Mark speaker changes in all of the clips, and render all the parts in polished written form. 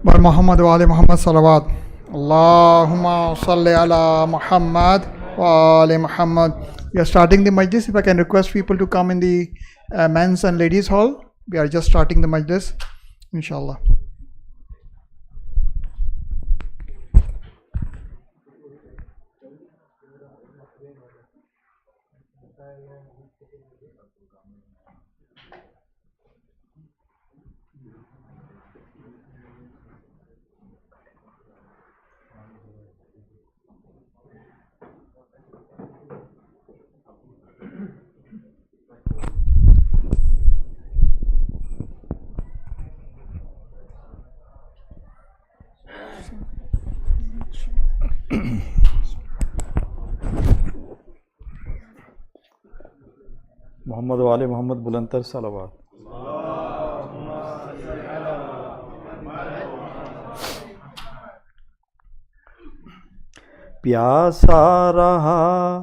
Speaker 1: بر محمد وآل محمد صلوات. Allahumma salli ala Muhammad wa ali Muhammad. We are starting the majlis. If I can request people to come in the men's and ladies hall. We are just starting the majlis, inshallah.
Speaker 2: محمد والے محمد بلندر صلوات. پیاسا رہا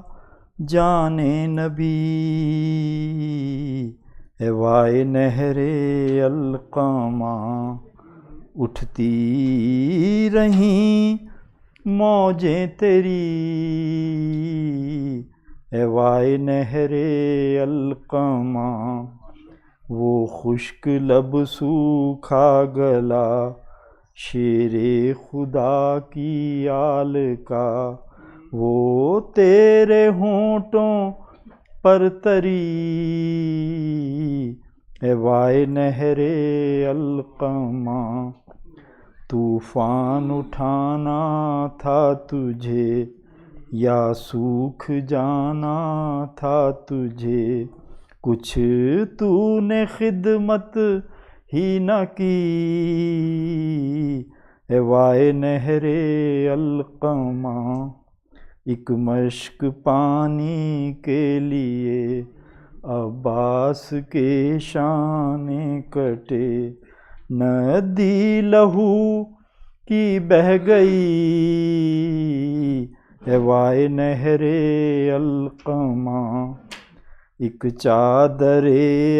Speaker 2: جانے نبی اے وائے نہر القامہ، اٹھتی رہیں موجیں تیری اے وائے نہر القامہ. وہ خشک لب سوکھا گلا شیر خدا کی آل کا، وہ تیرے ہونٹوں پر تری اے وائے نہر القامہ. طوفان اٹھانا تھا تجھے یا سوکھ جانا تھا تجھے، کچھ تو نے خدمت ہی نہ کی اے وائے نہر القامہ. ایک مشک پانی کے لیے عباس کے شان کٹے، ندی لہو کی بہہ گئی اے وائے نہر القامہ. ایک چادر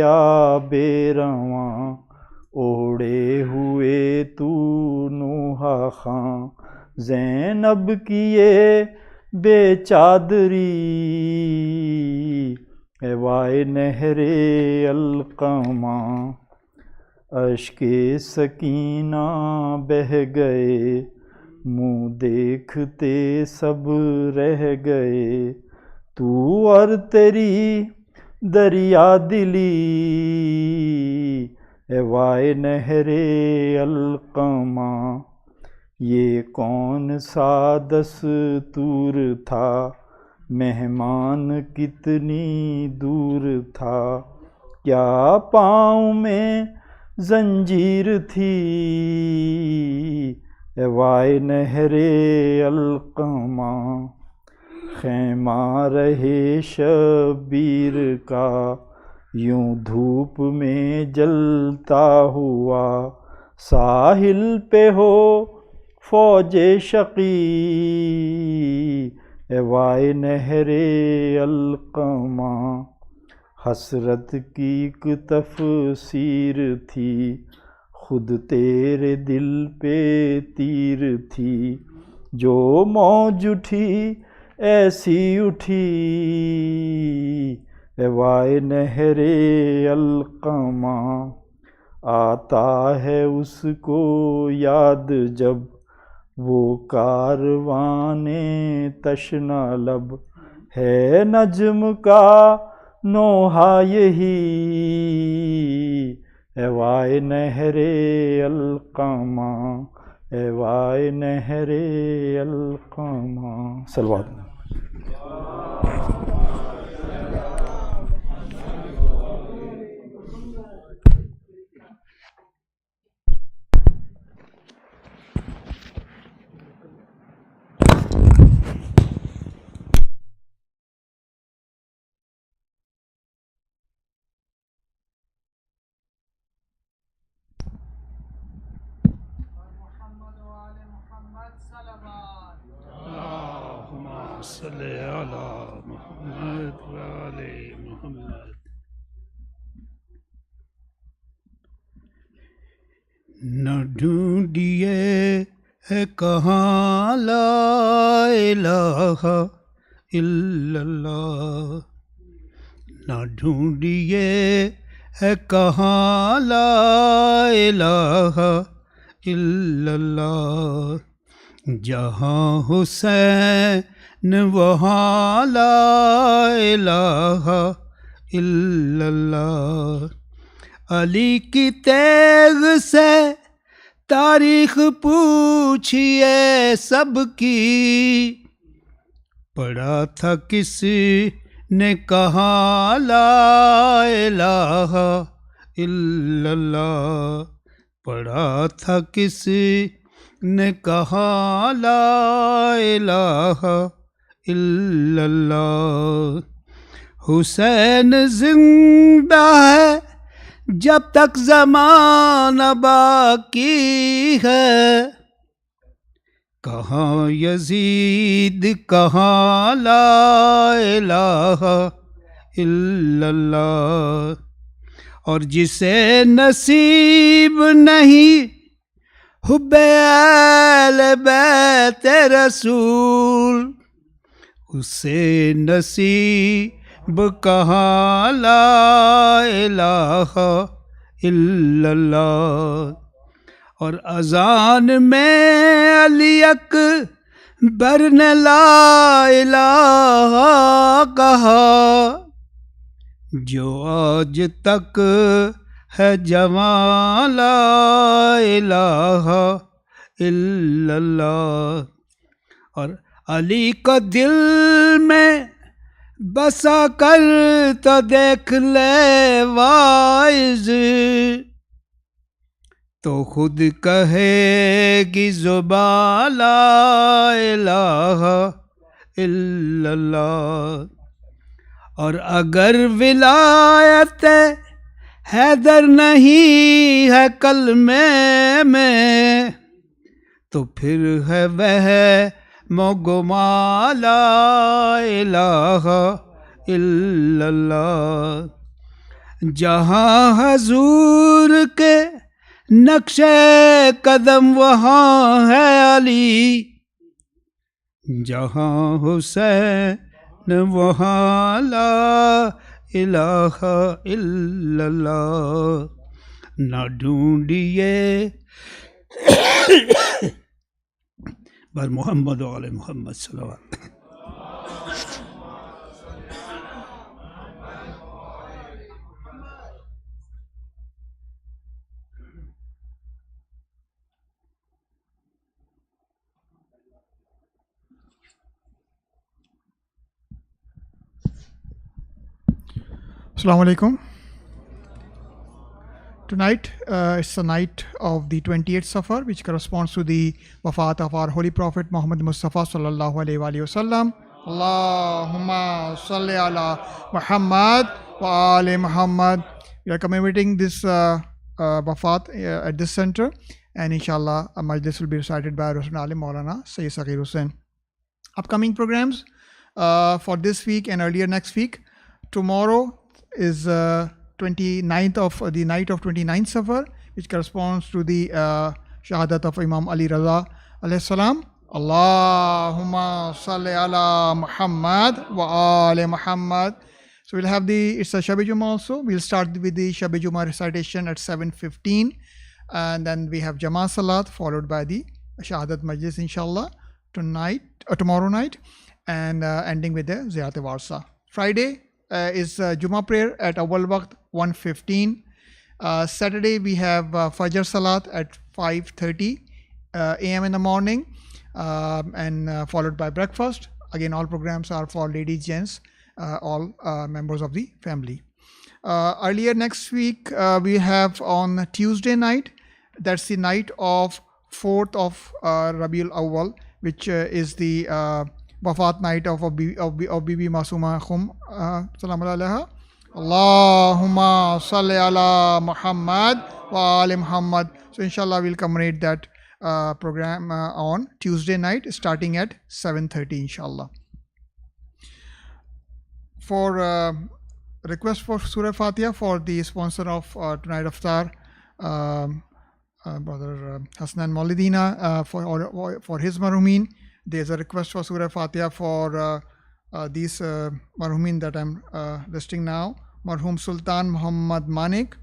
Speaker 2: آب رواں اوڑے ہوئے تو نوح خاں، زینب کی یہ بے چادری اے وائے نہر القامہ. اشک سکینہ بہہ گئے منہ دیکھتے سب رہ گئے، تو اور تیری دریا دلی اے وائے نہر القامہ. یہ کون سا دستور تھا مہمان کتنی دور تھا، کیا پاؤں میں زنجیر تھی اے وائے نہر القامہ. خیمہ رہے شبیر کا یوں دھوپ میں جلتا ہوا، ساحل پہ ہو فوج شقی اے وائے نہر القامہ. حسرت کی ایک تفسیر تھی خود تیرے دل پہ تیر تھی، جو موج اٹھی ایسی اٹھی اے وائے نہر القامہ. آتا ہے اس کو یاد جب وہ کاروان تشنا لب، ہے نجم کا نوحہ یہی اے وائے نہر القامہ اے وائے نہر القامہ. صلوات.
Speaker 3: صلی علی محمد و آل محمد. نہ ڈھونڈیے ہے کہاں لا الہ الا اللہ، نہ ڈھونڈیے ہے کہاں لا الہ الا اللہ، جہاں حسین وہاں لا الہ الا اللہ، علی کی تیغ سے تاریخ پوچھئے سب کی، پڑھا تھا کس نے کہا لا الہ الا اللہ، پڑھا تھا کس نے کہا لا الہ الا اللہ، حسین زندہ ہے جب تک زمانہ باقی ہے، کہاں یزید کہاں لا الہ الا اللہ، اور جسے نصیب نہیں حب اہل بیت رسول، اسے نصیب کہاں لا الہ الا اللہ، اور اذان میں علی اکبر نے لا الہ کہا، جو آج تک ہے جواں لا الہ الا اللہ، اور علی کو دل میں بسا کر تو دیکھ لے واعظ، تو خود کہے گی زبان لا الہ الا اللہ، اور اگر ولایت حیدر نہیں ہے کلمے میں، تو پھر ہے وہ گما لا الہ الا اللہ، جہاں حضور کے نقش قدم وہاں ہے علی، جہاں حسین وہاں لا الہ الا اللہ، نہ ڈھونڈیے بر محمد و آل محمد صلوات۔
Speaker 1: Assalamu alaikum. Tonight, it's the night of the 28th Safar, which corresponds to the wafat of our Holy Prophet Muhammad Mustafa sallallahu alaihi wasallam. Allahumma salli ala Muhammad wa ali Muhammad. We are commemorating this wafat at this center, and inshallah, a majlis will be recited by Rasul Alim Maulana Sayyid Saghir Hussain. Upcoming programs for this week and earlier next week. Tomorrow is 29th of the night of 29th Safar, which corresponds to the Shahadat of Imam Ali Raza alayhi salam. Allahumma salli ala Muhammad wa ali Muhammad. So we'll have it's a Shab-e Jummah also. We'll start with the Shab-e Jummah recitation at 7:15, and then we have Jama Salat followed by the Shahadat Majlis inshallah tomorrow night, and ending with the Ziyarat Warsa. Friday is Jummah prayer at Awwal Waqt 1:15. Saturday we have Fajr Salat at 5:30 a.m. in the morning, and followed by breakfast. Again, all programs are for ladies, gents, all members of the family. Earlier next week we have on Tuesday night, that's the night of 4th of Rabiul Awwal, which is the wafat night of Bibi Masuma Khum salam alaiha. Allahumma salli ala Muhammad wa ali Muhammad. So inshallah we'll commemorate that program on Tuesday night starting at 7:30 inshallah. For request for Surah Fatiha for the sponsor of tonight Iftar, Brother Hasnan Maulidina for his marhumin. There's a request for Surah Fatiha for these marhumin that I'm listing now. Marhum Sultan Muhammad Manik,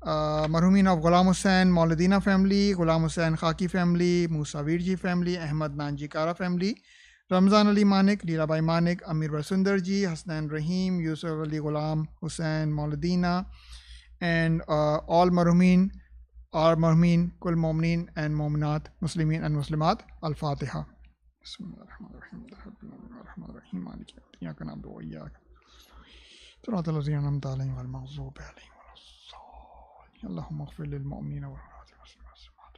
Speaker 1: marhumin of Ghulam Hussain Maulidina family, Ghulam Hussain Khaki family, Musa Virji family, Ahmad Nanji Kara family, Ramzan Ali Manik, Leelabai Manik, Amir Basundar ji, Hasnan Rahim, Yusuf Ali Ghulam Hussain Maulidina, and all marhumin, Kul Mu'mineen and Mu'minat, Muslimin and Muslimat. Al-Fatiha. Bismillahirrahmanirrahim. Bismillahirrahmanirrahim. Maliki yawmiddin. Iyyaka na'budu wa iyyaka صراط الذين أنعمت عليهم غير المغضوب عليهم ولا الضالين. اللهم اغفر للمؤمنين والمؤمنات والمسلمات.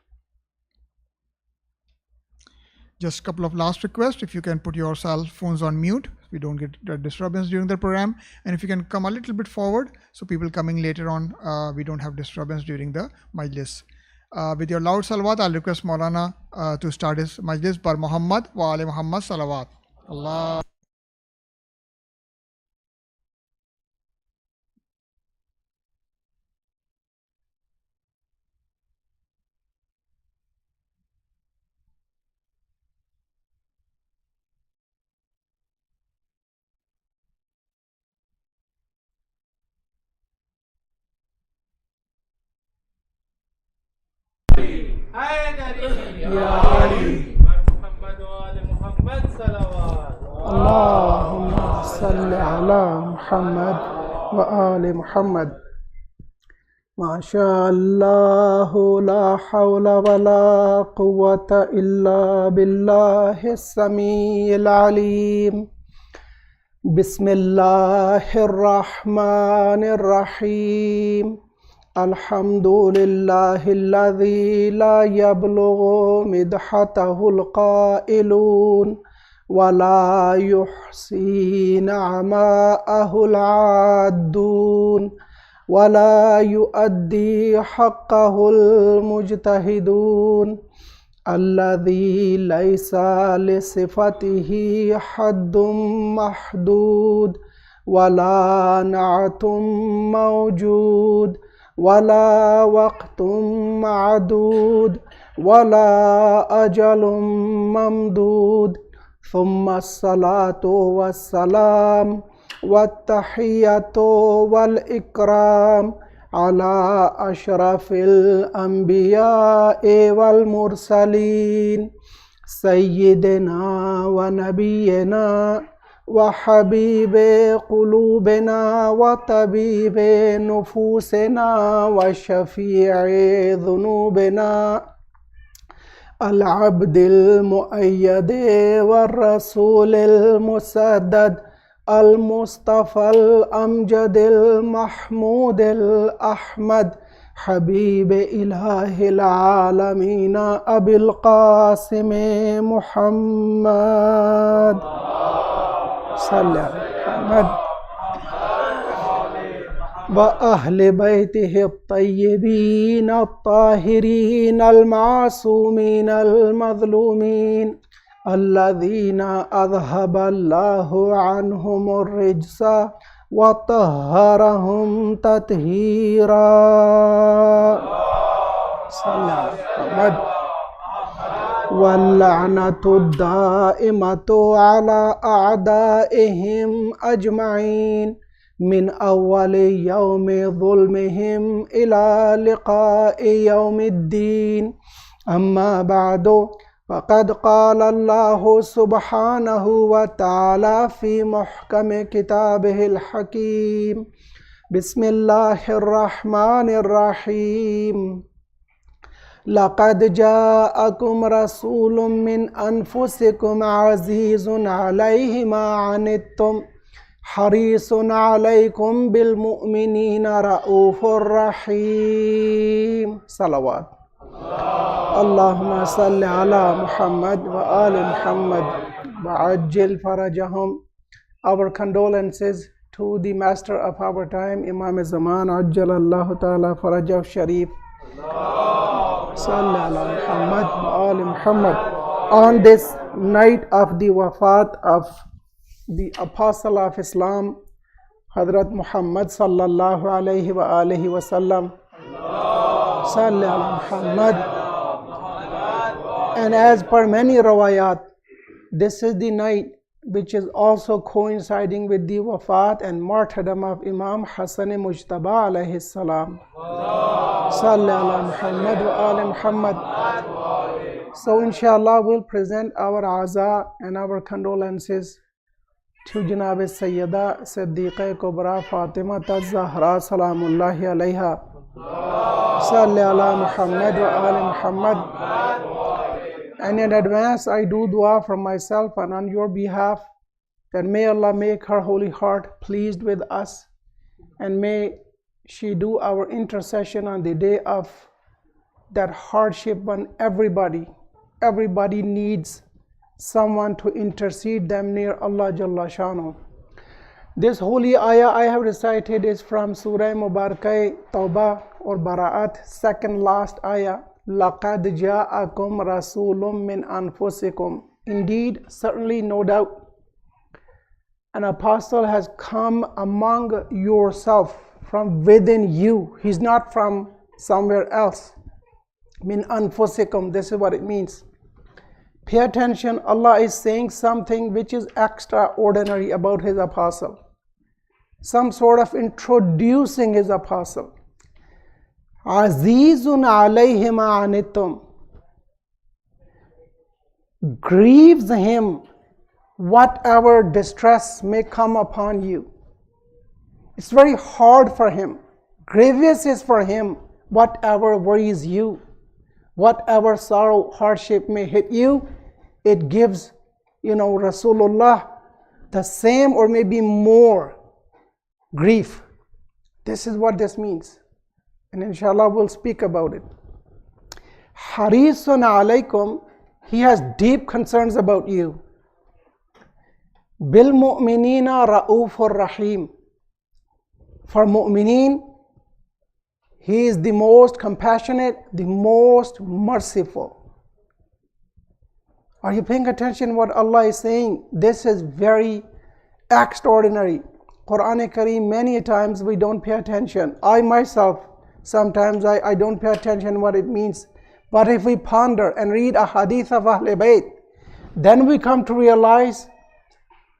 Speaker 1: Just a couple of last requests. If you can put your cell phones on mute, we don't get disturbance during the program. And if you can come a little bit forward, so people coming later on, we don't have disturbance during the majlis. With your loud salawat, I'll request Maulana to start his majlis. Bar Muhammad wa ali Muhammad salawat. Allah.
Speaker 4: اللهم صل على محمد وآل محمد. ما شاء الله لا حول ولا قوة إلا بالله السميع العليم. بسم الله الرحمن الرحيم. الحمد لله الذي لا يبلغ مدحته القائلون ولا يحصي نعماءه العادون ولا يؤدي حقه المجتهدون. الذي ليس لصفته حد محدود ولا نعت موجود ولا وقت معدود ولا أجل ممدود. ثم الصلاة والسلام والتحية والإكرام على أشرف الأنبياء والمرسلين سيدنا ونبينا وحبيب قلوبنا وطبيب نفوسنا وشفيع ذنوبنا العبد المؤيد والرسول المسدد المصطفى الأمجد المحمود الأحمد حبيب إله العالمين أبي القاسم محمد صلى على محمد وأهل بيته الطيبين الطاهرين المعصومين المظلومين الذين أذهب الله عنهم الرجس وطهرهم تطهيرا. صلى على محمد. واللعنة الدائمة على أعدائهم أجمعين من أول يوم ظلمهم إلى لقاء يوم الدين. أما بعد، فقد قال الله سبحانه وتعالى في محكم كتابه الحكيم: بسم الله الرحمن الرحيم. لقد جاءكم رسول من أنفسكم عزيز عليه ما عنتم حريص عليكم بالمؤمنين رؤوف رحيم. صلوات. اللهم صل على محمد وآل Muhammad وعجل فرجهم. Our condolences to the master of our time, Imam Zaman Ajjal Allah Ta'ala Farajah Sharif. Salli ala Muhammad wa ali Muhammad. On this night of the wafat of the Apostle of Islam, Hazrat Muhammad sallallahu alayhi wa alihi wa sallam, Salli ala Muhammad. And as per many rawayat, this is the night which is also coinciding with the wafat and martyrdom of Imam Hassan Mujtaba alayhi salam. Salli ala Muhammad wa ali Muhammad. So inshallah we'll present our aza and our condolences to Janab Sayyida Siddiqa Kubra Fatima Zahra Salamullahi alayha. Salli ala Muhammad wa ali Muhammad. And in advance I do dua for myself and on your behalf that may Allah make her holy heart pleased with us, and may she do our intercession on the day of that hardship when everybody needs someone to intercede them near Allah Jalla Shanu. This holy ayah I have recited is from Surah Mubarakah Tawbah or Bara'at, second last ayah. لَقَدْ جَاءَكُمْ رَسُولٌ مِّنْ أَنفُسِكُمْ. Indeed, certainly, no doubt, an apostle has come among yourself, from within you. He's not from somewhere else. Min anfusikum, this is what it means. Pay attention, Allah is saying something which is extraordinary about His apostle. Some sort of introducing His apostle. Azizun alayhi ma anittum. Grieves him whatever distress may come upon you. It's very hard for him. Grievous is for him whatever worries you. Whatever sorrow, hardship may hit you, it gives, Rasulullah the same or maybe more grief. This is what this means. And inshallah we'll speak about it. Harisun alaykum, he has deep concerns about you. Bil mu'minina ra'ufur rahim. For mu'mineen, he is the most compassionate, the most merciful. Are you paying attention what Allah is saying? This is very extraordinary. Quran Kareem, many times we don't pay attention. I myself, sometimes I don't pay attention what it means. But if we ponder and read a hadith of Ahl Bayt, then we come to realize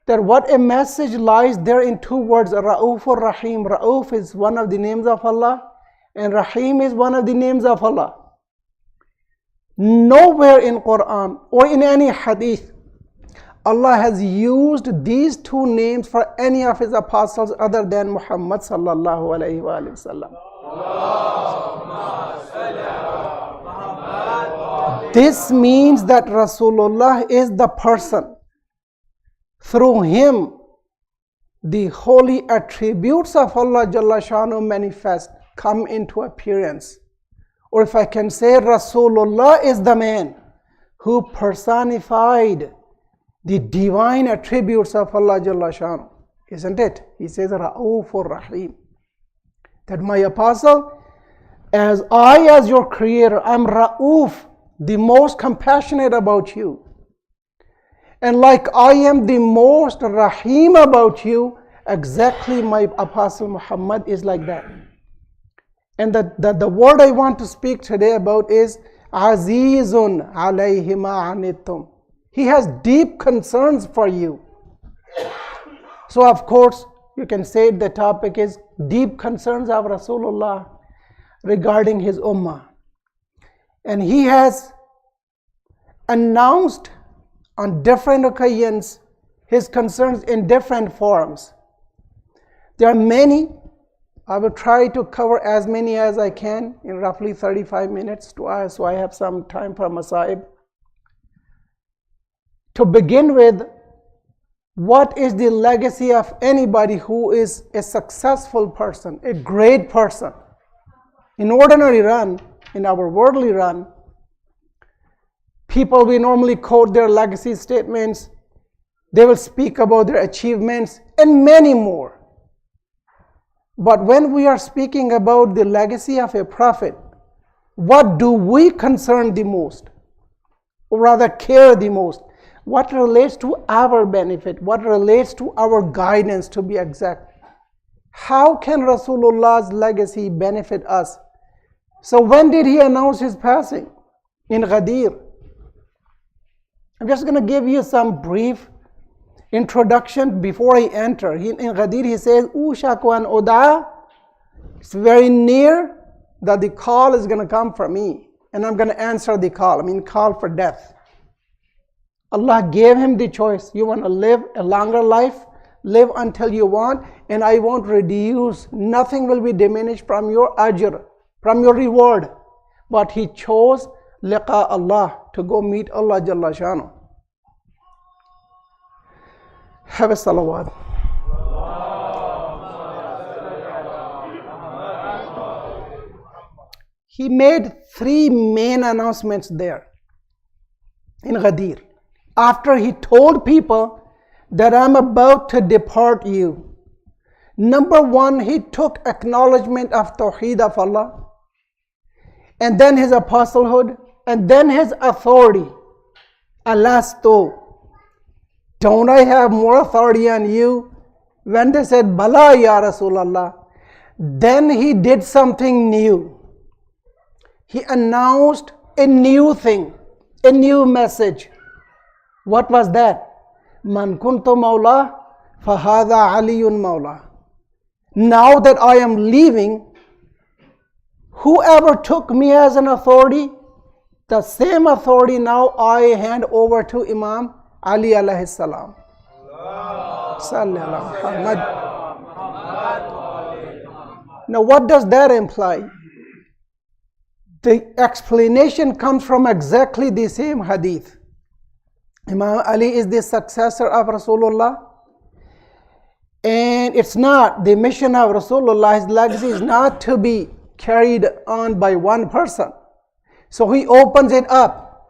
Speaker 4: that what a message lies there in two words, Ra'ufur Rahim. Ra'uf is one of the names of Allah, and Rahim is one of the names of Allah. Nowhere in Quran or in any hadith, Allah has used these two names for any of His apostles other than Muhammad sallallahu alayhi wa sallam. This means that Rasulullah is the person. Through him, the holy attributes of Allah Jalla Shanu manifest, come into appearance. Or if I can say, Rasulullah is the man who personified the divine attributes of Allah Jalla Shanu. Isn't it? He says, Ra'ufur Rahim. That my apostle, as your creator, I'm Ra'uf, the most compassionate about you. And like I am the most Rahim about you, exactly my apostle Muhammad is like that. And the word I want to speak today about is Azizun alayhi ma anittum. He has deep concerns for you. So of course, you can say the topic is deep concerns of Rasulullah regarding his ummah. And he has announced on different occasions his concerns in different forms. There are many. I will try to cover as many as I can in roughly 35 minutes so I have some time for masaib. To begin with, what is the legacy of anybody who is a successful person, a great person? In ordinary run, in our worldly run, people, we normally quote their legacy statements. They will speak about their achievements and many more. But when we are speaking about the legacy of a prophet, what do we concern the most? Or rather care the most? What relates to our benefit? What relates to our guidance, to be exact? How can Rasulullah's legacy benefit us? So when did he announce his passing? In Ghadir. I'm just going to give you some brief introduction before I enter. In Ghadir he says, Ushakwan Oda, it's very near that the call is going to come for me. And I'm going to answer the call. I mean, call for death. Allah gave him the choice. You want to live a longer life? Live until you want, and I won't reduce. Nothing will be diminished from your ajr, from your reward. But he chose liqa Allah, to go meet Allah Jalla Shanu. Have a salawat. He made 3 main announcements there in Ghadir. After he told people that I'm about to depart you. Number 1, he took acknowledgement of Tawheed of Allah, and then his apostlehood, and then his authority. Alasto, don't I have more authority on you? When they said, Bala ya Rasulallah, then he did something new. He announced a new thing, a new message. What was that? Man kuntu mawla, fahada aliyun mawla. Now that I am leaving, whoever took me as an authority, the same authority now I hand over to Imam Ali alayhi salam. Now what does that imply? The explanation comes from exactly the same hadith. Imam Ali is the successor of Rasulullah, and it's not the mission of Rasulullah, his legacy is not to be carried on by one person. So he opens it up,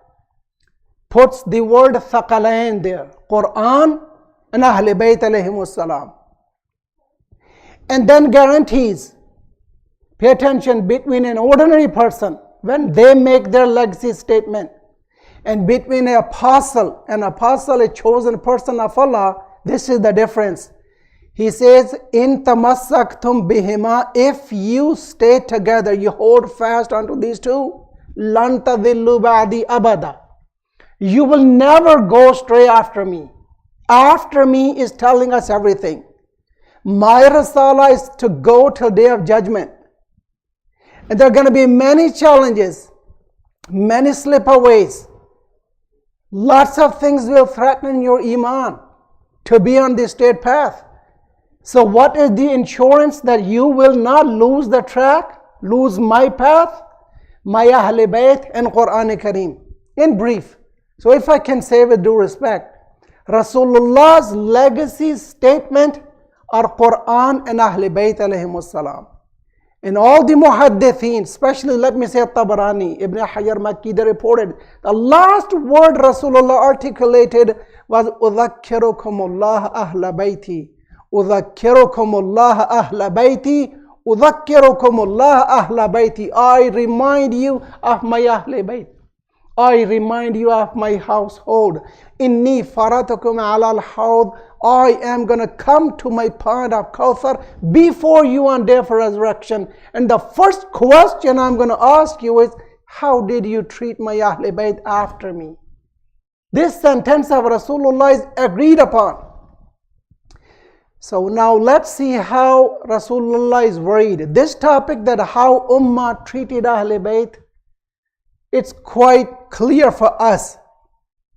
Speaker 4: puts the word Thaqalain there, Quran and Ahl Bayt alayhimus salam, and then guarantees, pay attention, between an ordinary person when they make their legacy statement and between an apostle, a chosen person of Allah, this is the difference. He says, in tamassaktum bihima, if you stay together, you hold fast onto these two, lan tadillu ba'di abada. You will never go stray after me. After me is telling us everything. My risala is to go till day of judgment. And there are going to be many challenges, many slip-aways. Lots of things will threaten your iman to be on the straight path. So what is the insurance that you will not lose the track, lose my path, my Ahl Bayt and Quran Kareem? In brief, so if I can say with due respect, Rasulullah's legacy statement are Quran and Ahl Bayt alayhimus salam. And all the muhaddithin, especially let me say Tabarani, Ibn Hajar Makki, they reported the last word Rasulullah articulated was Udhakkirukumullah ahla bayti. Udhakkirukumullah ahla bayti. Udhakkirukumullah ahla bayti. I remind you of my Ahl Bayt. I remind you of my household. Inni faratukum ala al-hawd. I am going to come to my pond of Kawthar before you on day of resurrection. And the first question I'm going to ask you is, how did you treat my Ahl Bayt after me? This sentence of Rasulullah is agreed upon. So now let's see how Rasulullah is worried. This topic, that how Ummah treated Ahl Bayt, it's quite clear for us.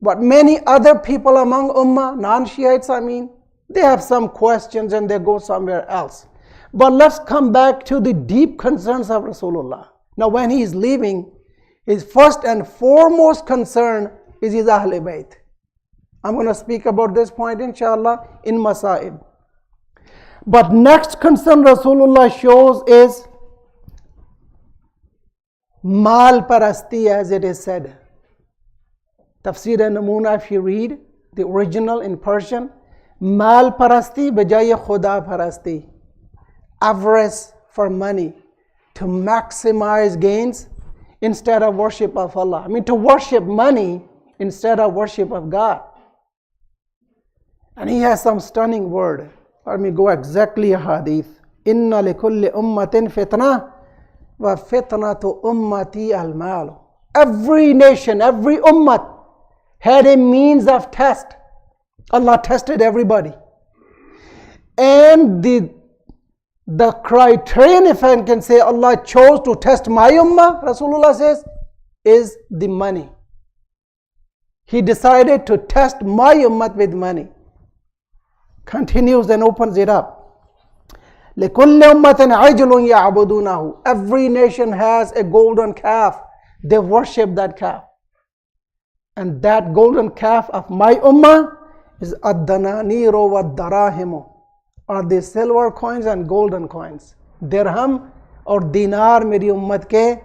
Speaker 4: But many other people among Ummah, non-Shiites they have some questions and they go somewhere else. But let's come back to the deep concerns of Rasulullah. Now when he is leaving, his first and foremost concern is his Ahl Bayt. I'm going to speak about this point inshallah in Masaib. But next concern Rasulullah shows is Mal Parasti, as it is said. Tafsir Namuna, if you read the original in Persian, Mal Parasti bajaye Khuda Parasti. Avarice for money, to maximize gains instead of worship of Allah. To worship money instead of worship of God. And he has some stunning word. Let me go exactly a hadith. Inna likulli ummatin fitna وَفِطْنَةُ أُمَّتِي الْمَالُ. Every nation, every ummah had a means of test. Allah tested everybody. And the criterion, if I can say, Allah chose to test my ummah, Rasulullah says, is the money. He decided to test my ummah with money. Continues and opens it up. لِكُلِّ أُمَّةٍ عِجْلٌ يَعْبُدُونَهُ. Every nation has a golden calf. They worship that calf. And that golden calf of my ummah is ad-dananir wa ad-darahim, are the silver coins and golden coins. Dirham or dinar मेरी उम्मत के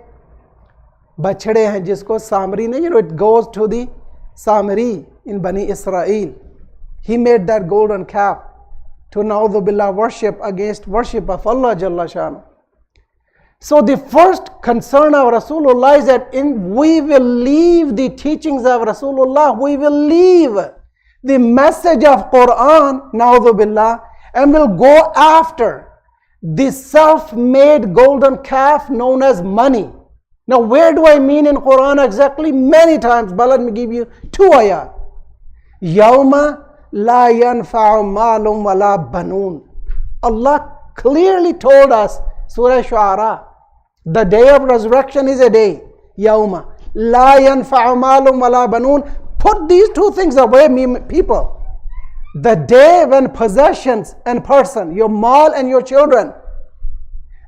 Speaker 4: बछड़े हैं जिसको सामरी नहीं, it goes to the Samiri in Bani Israel. He made that golden calf to na'udhu billah worship against worship of Allah Jalla Shanu. So the first concern of Rasulullah is that we will leave the teachings of Rasulullah, we will leave the message of Quran, na'udhu billah, and will go after the self-made golden calf known as money. Now where do I mean in Quran exactly? Many times, but let me give you two ayat. Yawma la yanfa'u malum wa la banun. Allah clearly told us, Surah Shu'ara, the day of resurrection is a day. Yawma la yanfa'u malum wa la banun. Put these two things away, people. The day when possessions and person, your mal and your children,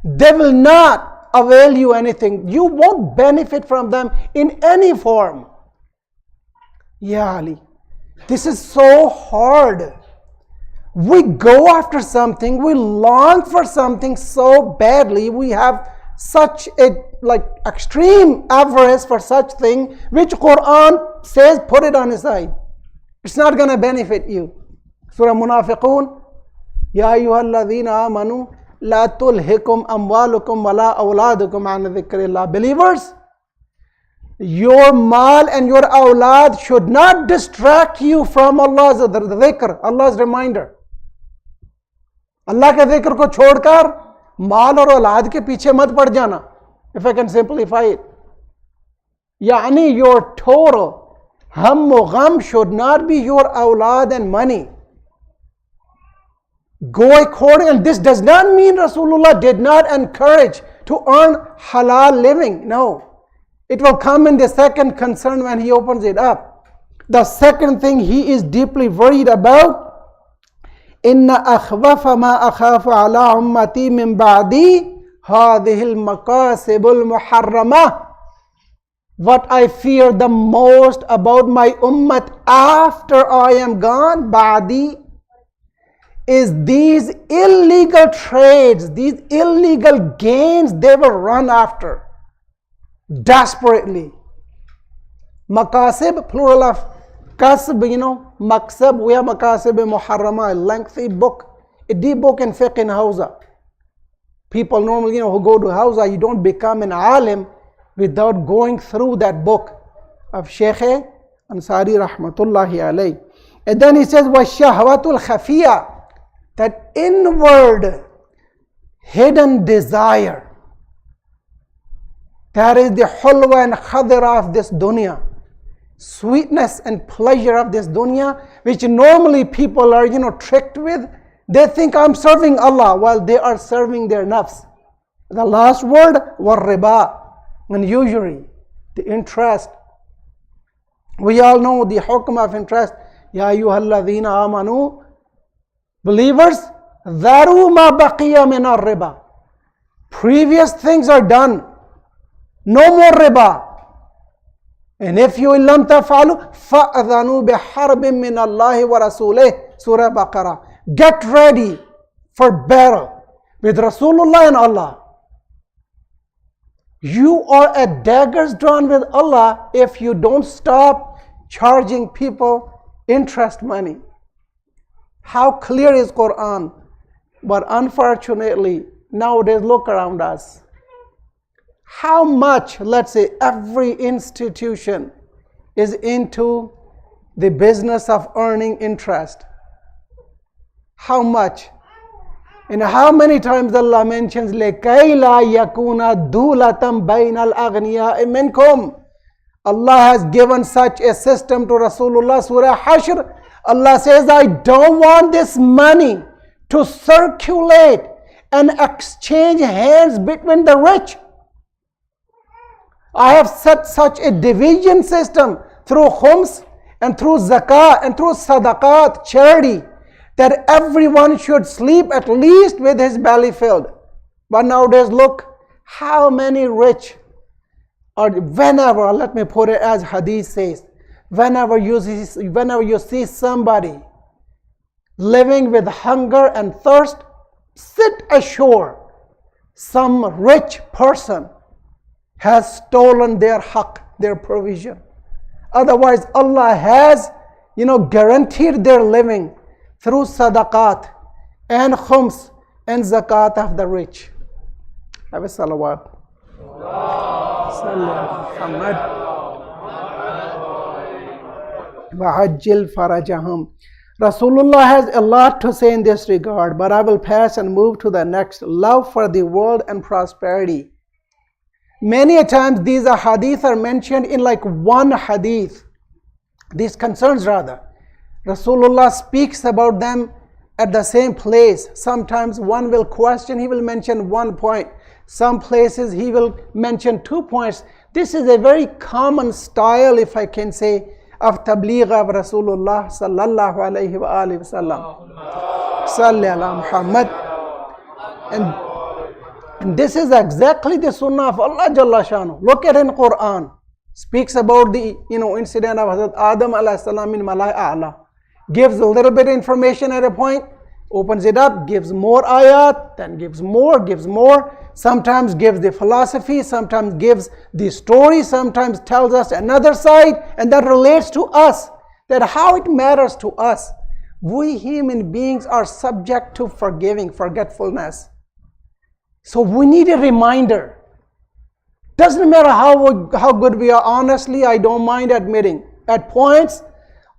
Speaker 4: they will not avail you anything. You won't benefit from them in any form. Ya Ali, this is so hard. We go after something, we long for something so badly, we have such a extreme avarice for such thing, which Quran says put it on the side. It's not going to benefit you. Surah Munafiqun, Ya ayyuhalladhina amanu la tulhikum amwalukum wa la awladukum an dhikrillah. Believers, your mal and your awlad should not distract you from Allah's dhikr, Allah's reminder. Allah के dhikr को छोड़कर माल और औलाद के पीछे मत पड़ जाना. If I can simplify it. Yani your total hum gham should not be your awlad and money. Go according, and this does not mean Rasulullah did not encourage to earn halal living. No. It will come in the second concern when he opens it up. The second thing he is deeply worried about, إِنَّ أَخْوَفَ مَا أَخَافُ عَلَىٰ أُمَّتِي مِنْ بَعْدِي هَذِهِ الْمَقَاسِبُ الْمُحَرَّمَةِ. What I fear the most about my ummah after I am gone, ba'di, is these illegal trades, these illegal gains they will run after desperately. Maqasib, plural of kasb, maqsab, we have maqasib muharrama, a lengthy book, a deep book in fiqh in Hausa. People normally, who go to Hausa, you don't become an alim without going through that book of Shaykh Ansari rahmatullahi alayh. And then he says, وَالشَّهْوَةُ الْخَفِيَّةُ, that inward hidden desire, that is the hulwa and khadira of this dunya, sweetness and pleasure of this dunya, which normally people are tricked with. They think I'm serving Allah while they are serving their nafs. The last word, war-riba, and usury, the interest. We all know the hukm of interest. Ya ayyuhalladhina amanu, believers, dharu ma baqiya min ar-riba. Previous things are done. No more riba. And if you lam taf'alu, fa'adhanu biharbin min Allahi wa rasulih. Surah Baqarah. Get ready for battle with Rasulullah and Allah. You are at daggers drawn with Allah if you don't stop charging people interest money. How clear is Quran? But unfortunately, nowadays look around us. How much, let's say, every institution is into the business of earning interest. How much? And how many times Allah mentions لَكَيْ لَا يَكُونَ دُولَةً بَيْنَ الْأَغْنِيَاءِ مِنْكُمْ. Allah has given such a system to Rasulullah. Surah Hashr, Allah says, I don't want this money to circulate and exchange hands between the rich. I have set such a division system through khums and through zakah and through sadaqat, charity, that everyone should sleep at least with his belly filled. But nowadays, look how many rich, or whenever, let me put it as Hadith says, whenever you see somebody living with hunger and thirst, sit ashore, some rich person has stolen their haqq, their provision. Otherwise, Allah has, guaranteed their living through sadaqat and khums and zakat of the rich. Have a salawat. Muhammad wa'ajjil farajahum. Rasulullah has a lot to say in this regard, but I will pass and move to the next. Love for the world and prosperity. Many a times these hadith are mentioned in like one hadith. These concerns rather. Rasulullah speaks about them at the same place. Sometimes one will question, he will mention one point. Some places he will mention 2 points. This is a very common style, if I can say, of tabligh of Rasulullah sallallahu alayhi wa alihi wa sallam. Salli ala Muhammad. And this is exactly the sunnah of Allah Jalla Shanu. Look at in Quran. Speaks about the incident of Hazrat Adam alayhi salam in Malai A'la. Gives a little bit of information at a point, opens it up, gives more ayat, then gives more. Sometimes gives the philosophy, sometimes gives the story, sometimes tells us another side, and that relates to us. That how it matters to us. We human beings are subject to forgetfulness. So we need a reminder. Doesn't matter how good we are. Honestly, I don't mind admitting. At points,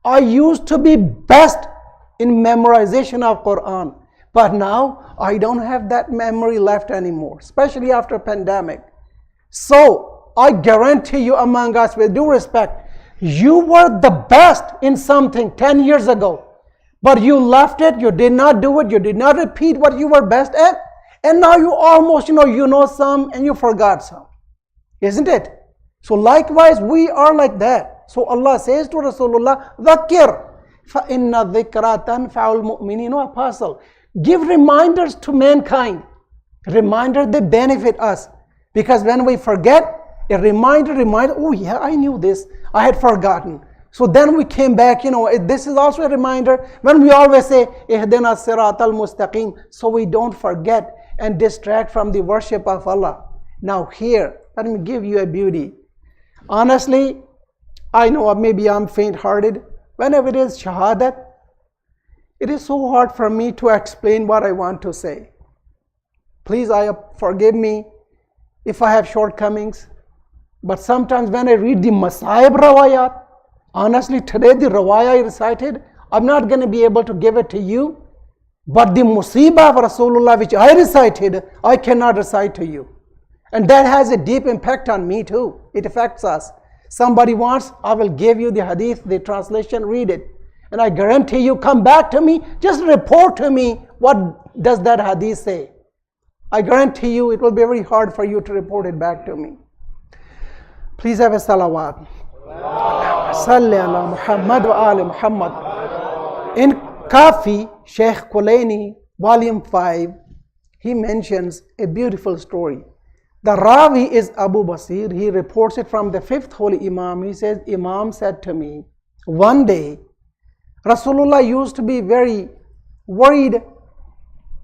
Speaker 4: I used to be best in memorization of Quran. But now, I don't have that memory left anymore. Especially after pandemic. So, I guarantee you among us, with due respect, you were the best in something 10 years ago. But you left it, you did not do it, you did not repeat what you were best at. And now you almost, you know some and you forgot some. Isn't it? So likewise, we are like that. So Allah says to Rasulullah, Dhakir, فَإِنَّ الذِّكْرَى تَنْفَعُ الْمُؤْمِنِينَ. Apostle, give reminders to mankind. Reminders, they benefit us. Because when we forget, a reminder, oh yeah, I knew this. I had forgotten. So then we came back, this is also a reminder. When we always say, Ihdina siratal mustaqim, so we don't forget and distract from the worship of Allah. Now here, let me give you a beauty. Honestly, I know maybe I'm faint-hearted. Whenever it is Shahadat, it is so hard for me to explain what I want to say. Please forgive me if I have shortcomings. But sometimes when I read the Masaib Rawayat, honestly today the Rawaya I recited, I'm not going to be able to give it to you. But the Musibah of Rasulullah which I recited, I cannot recite to you. And that has a deep impact on me too. It affects us. Somebody wants, I will give you the hadith, the translation, read it. And I guarantee you, come back to me, just report to me, what does that hadith say? I guarantee you, it will be very hard for you to report it back to me. Please have a salawat. Salli ala Muhammad wa ali Muhammad. In Kafi, Sheikh Kulaini, volume 5, he mentions a beautiful story. The Ravi is Abu Basir. He reports it from the 5th Holy Imam. He says, Imam said to me, one day, Rasulullah used to be very worried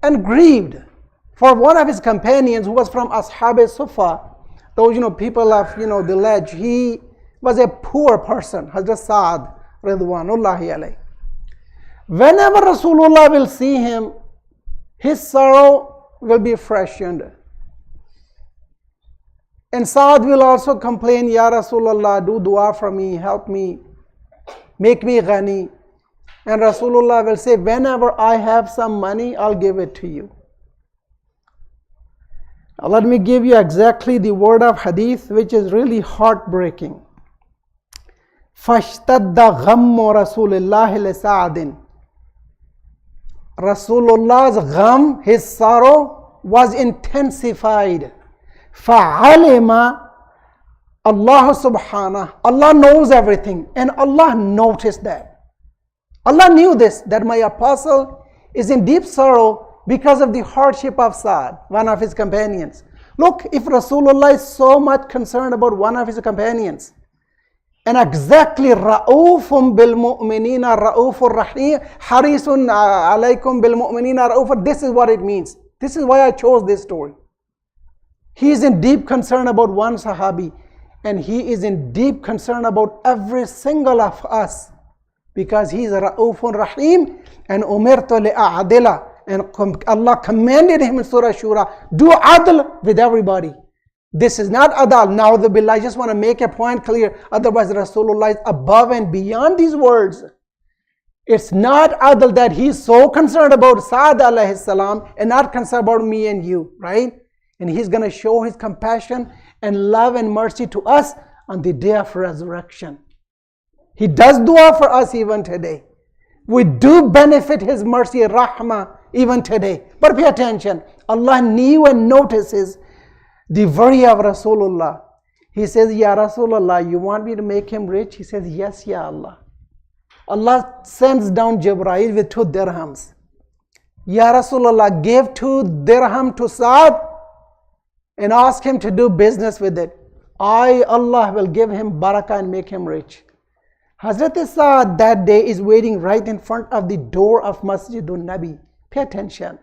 Speaker 4: and grieved for one of his companions who was from Ashab Sufa. Those, people of, the ledge. He was a poor person, Hazrat Sa'ad, Ridwanullahi alayh. Whenever Rasulullah will see him, his sorrow will be freshened. And Saad will also complain, Ya Rasulullah, do dua for me, help me, make me ghani. And Rasulullah will say, whenever I have some money, I'll give it to you. Let me give you exactly the word of hadith, which is really heartbreaking. فَاشْتَدَّ غَمُّ رَسُولِ اللَّهِ لِسَعْدٍ. Rasulullah's gham, his sorrow, was intensified. فَعَلِمَ Allah subhanahu, Allah knows everything, and Allah noticed that. Allah knew this, that my apostle is in deep sorrow because of the hardship of Sa'd, one of his companions. Look, if Rasulullah is so much concerned about one of his companions, and exactly Ra'ufum bil mu'minina Ra'ufur Rahim, Harisun alaykum bil mu'minina Ra'ufur, this is what it means. This is why I chose this story. He is in deep concern about one Sahabi, and he is in deep concern about every single of us, because he is Ra'ufun Rahim, and Umirtu li'a'adila, and Allah commanded him in Surah Shura, do adl with everybody. This is not adal. Na'udhu billah, I just want to make a point clear, otherwise Rasulullah is above and beyond these words. It's not adl that he's so concerned about Sa'd alayhi salam and not concerned about me and you, right? And he's going to show his compassion and love and mercy to us on the day of resurrection. He does dua for us even today. We do benefit his mercy, rahmah, even today. But pay attention, Allah knew and notices the worry of Rasulullah. He says, Ya Rasulullah, you want me to make him rich? He says, yes, Ya Allah. Allah sends down Jibreel with 2 dirhams. Ya Rasulullah, give 2 dirham to Sa'd and ask him to do business with it. Allah will give him barakah and make him rich. Hazrat Sa'd that day is waiting right in front of the door of Masjidun Nabi. Pay attention.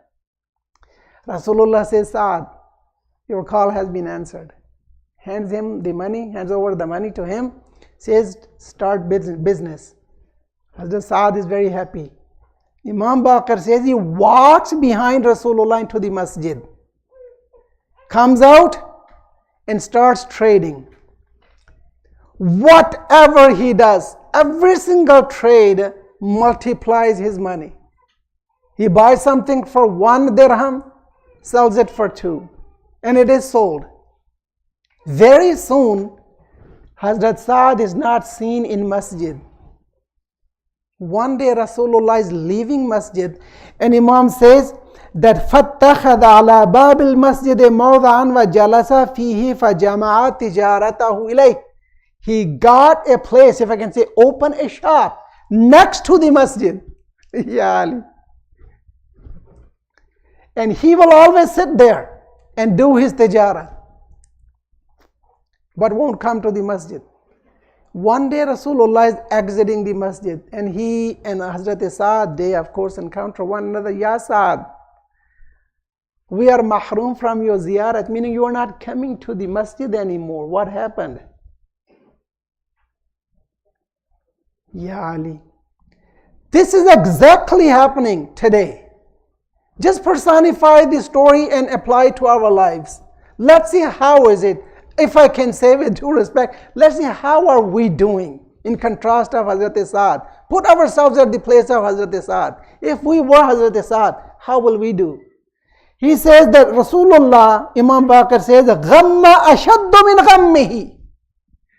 Speaker 4: Rasulullah says, Sa'd, your call has been answered. Hands him the money, hands over the money to him, says, start business. Hazrat Sa'd is very happy. Imam Baqir says he walks behind Rasulullah into the masjid, comes out and starts trading. Whatever he does, every single trade multiplies his money. He buys something for 1 dirham, sells it for 2, and it is sold. Very soon, Hazrat Sa'd is not seen in masjid. One day Rasulullah is leaving masjid, and Imam says that فَاتَّخَذَ عَلَى بَابِ الْمَسْجِدِ مَوْضَعًا وَجَلَسَ فِيهِ فَجَمَعَ تِجَارَتَهُ إِلَيْهِ. He got a place, if I can say, open a shop next to the masjid. Ya Ali. And he will always sit there and do his tijara, but won't come to the masjid. One day Rasulullah is exiting the masjid, and he and Hazrat Sa'd, they of course encounter one another. Ya Sa'd, we are mahroom from your ziyarat, meaning you are not coming to the masjid anymore. What happened? Ya Ali. This is exactly happening today. Just personify the story and apply it to our lives. Let's see how is it. If I can say with due respect, let's see how are we doing in contrast of Hazrat Sa'd. Put ourselves at the place of Hazrat Sa'd. If we were Hazrat Sa'd, how will we do? He says that Rasulullah, Imam Baqir says, غَمَّ أَشَدُّ مِنْ غَمِّهِ.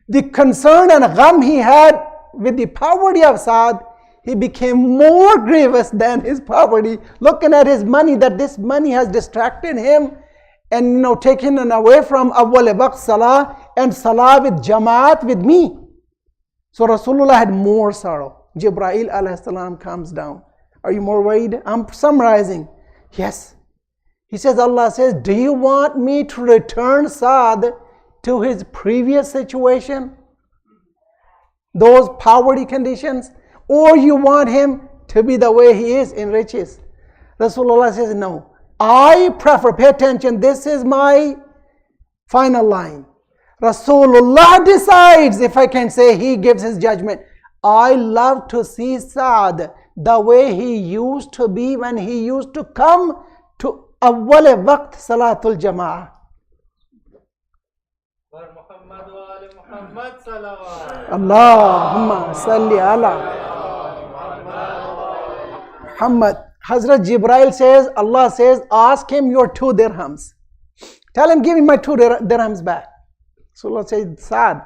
Speaker 4: The concern and gham he had with the poverty of Sa'd, he became more grievous than his poverty, looking at his money, that this money has distracted him and taken him away from awwal waqt salah and salah with jamaat with me. So Rasulullah had more sorrow. Jibreel alayhi salam comes down. Are you more worried? I'm summarizing. Yes. He says, Allah says, do you want me to return Sa'd to his previous situation? Those poverty conditions? Or you want him to be the way he is in riches? Rasulullah says, no. I prefer, pay attention, this is my final line. Rasulullah decides, if I can say, he gives his judgment. I love to see Sa'd the way he used to be when he used to come to awwal waqt salatul jama'ah. Allahumma salli ala Muhammad. Hazrat Jibreel says, Allah says, ask him your 2 dirhams. Tell him, give me my 2 dirhams back. So let's say, Saad,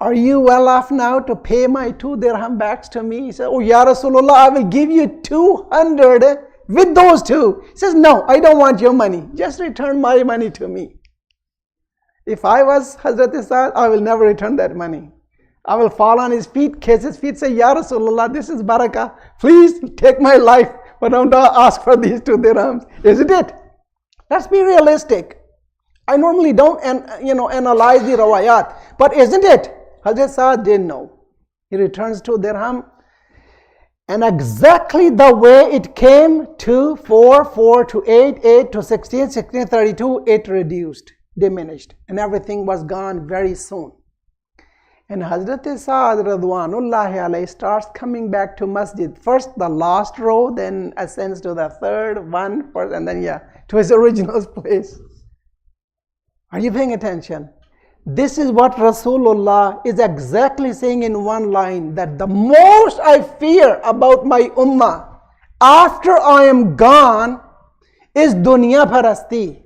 Speaker 4: are you well off now to pay my 2 dirham backs to me? He said, oh, Ya Rasulullah, I will give you 200 with those 2. He says, no, I don't want your money. Just return my money to me. If I was Hazrat Saad, I will never return that money. I will fall on his feet, kiss his feet, say, Ya Rasulullah, this is barakah. Please take my life, but don't ask for these 2 dirhams. Isn't it? Let's be realistic. I normally don't analyze the rawayat, but isn't it? Hazrat Saad didn't know. He returns 2 dirham, and exactly the way it came, 2, 4, 4 to 8, 8 to 16, 16, 32, it reduced, diminished, and everything was gone very soon. And Hazrat Saad Radwanullahi alayhi starts coming back to masjid. First the last row, then ascends to the third one, first, and then to his original place. Are you paying attention? This is what Rasulullah is exactly saying in one line, that the most I fear about my ummah after I am gone is dunya parasti,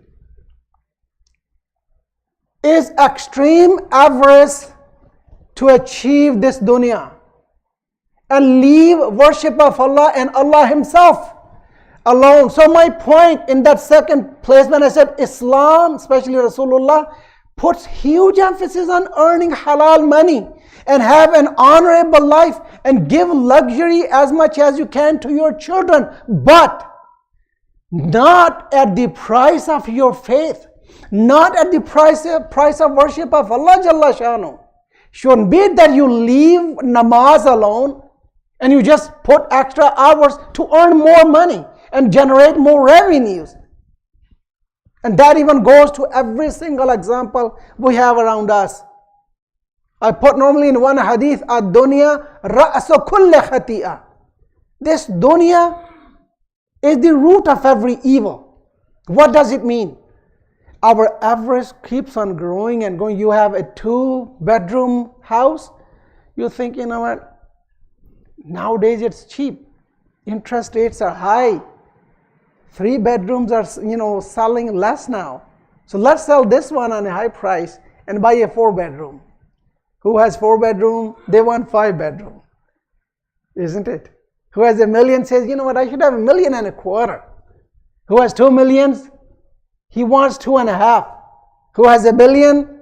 Speaker 4: is extreme avarice to achieve this dunya and leave worship of Allah and Allah Himself alone. So my point in that second place, when I said Islam, especially Rasulullah, puts huge emphasis on earning halal money and have an honorable life and give luxury as much as you can to your children, but not at the price of your faith, not at the price of worship of Allah Jalla Shanu. Shouldn't be that you leave namaz alone and you just put extra hours to earn more money and generate more revenues. And that even goes to every single example we have around us. I put normally in one hadith, ad-dunya ra'su kulli khati'ah. This dunya is the root of every evil. What does it mean? Our avarice keeps on growing and going. You have a 2-bedroom house. You think, you know what? Nowadays it's cheap. Interest rates are high. 3 bedrooms are, selling less now. So let's sell this one on a high price and buy a 4-bedroom. Who has 4-bedroom? They want 5-bedroom. Isn't it? Who has $1 million says, you know what, I should have $1.25 million. Who has 2 millions? He wants 2.5. Who has $1 billion?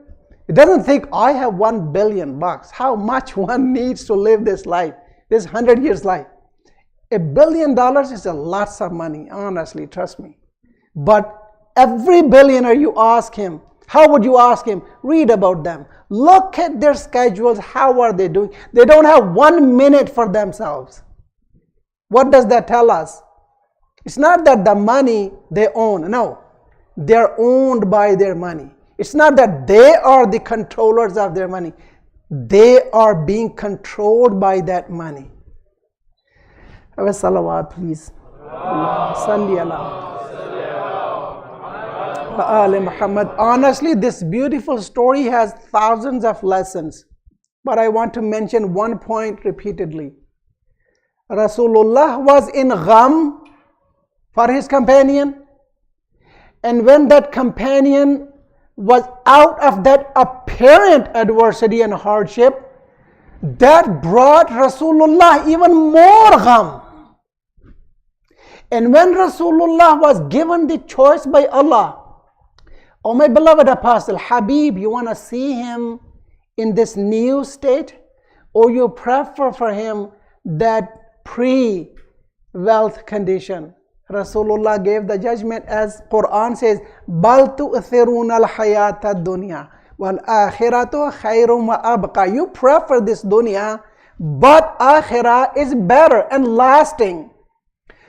Speaker 4: He doesn't think, I have $1 billion. How much one needs to live this life, this 100 years life. $1 billion is a lot of money, honestly, trust me. But every billionaire you ask him, how would you ask him? Read about them. Look at their schedules. How are they doing? They don't have 1 minute for themselves. What does that tell us? It's not that the money they own. No. They're owned by their money. It's not that they are the controllers of their money. They are being controlled by that money. Have a salawat, please. Salli ala Muhammad. Honestly, this beautiful story has thousands of lessons, but I want to mention one point repeatedly. Rasulullah was in gham for his companion, and when that companion was out of that apparent adversity and hardship, that brought Rasulullah even more gham. And when Rasulullah was given the choice by Allah, oh my beloved apostle, Habib, you want to see him in this new state, or you prefer for him that pre-wealth condition? Rasulullah gave the judgment as Quran says, بَلْ تُؤْثِرُونَ الْحَيَاةَ الدُّنْيَا وَالْآخِرَةُ خَيْرٌ وَأَبْقَى. You prefer this dunya, but akhirah is better and lasting.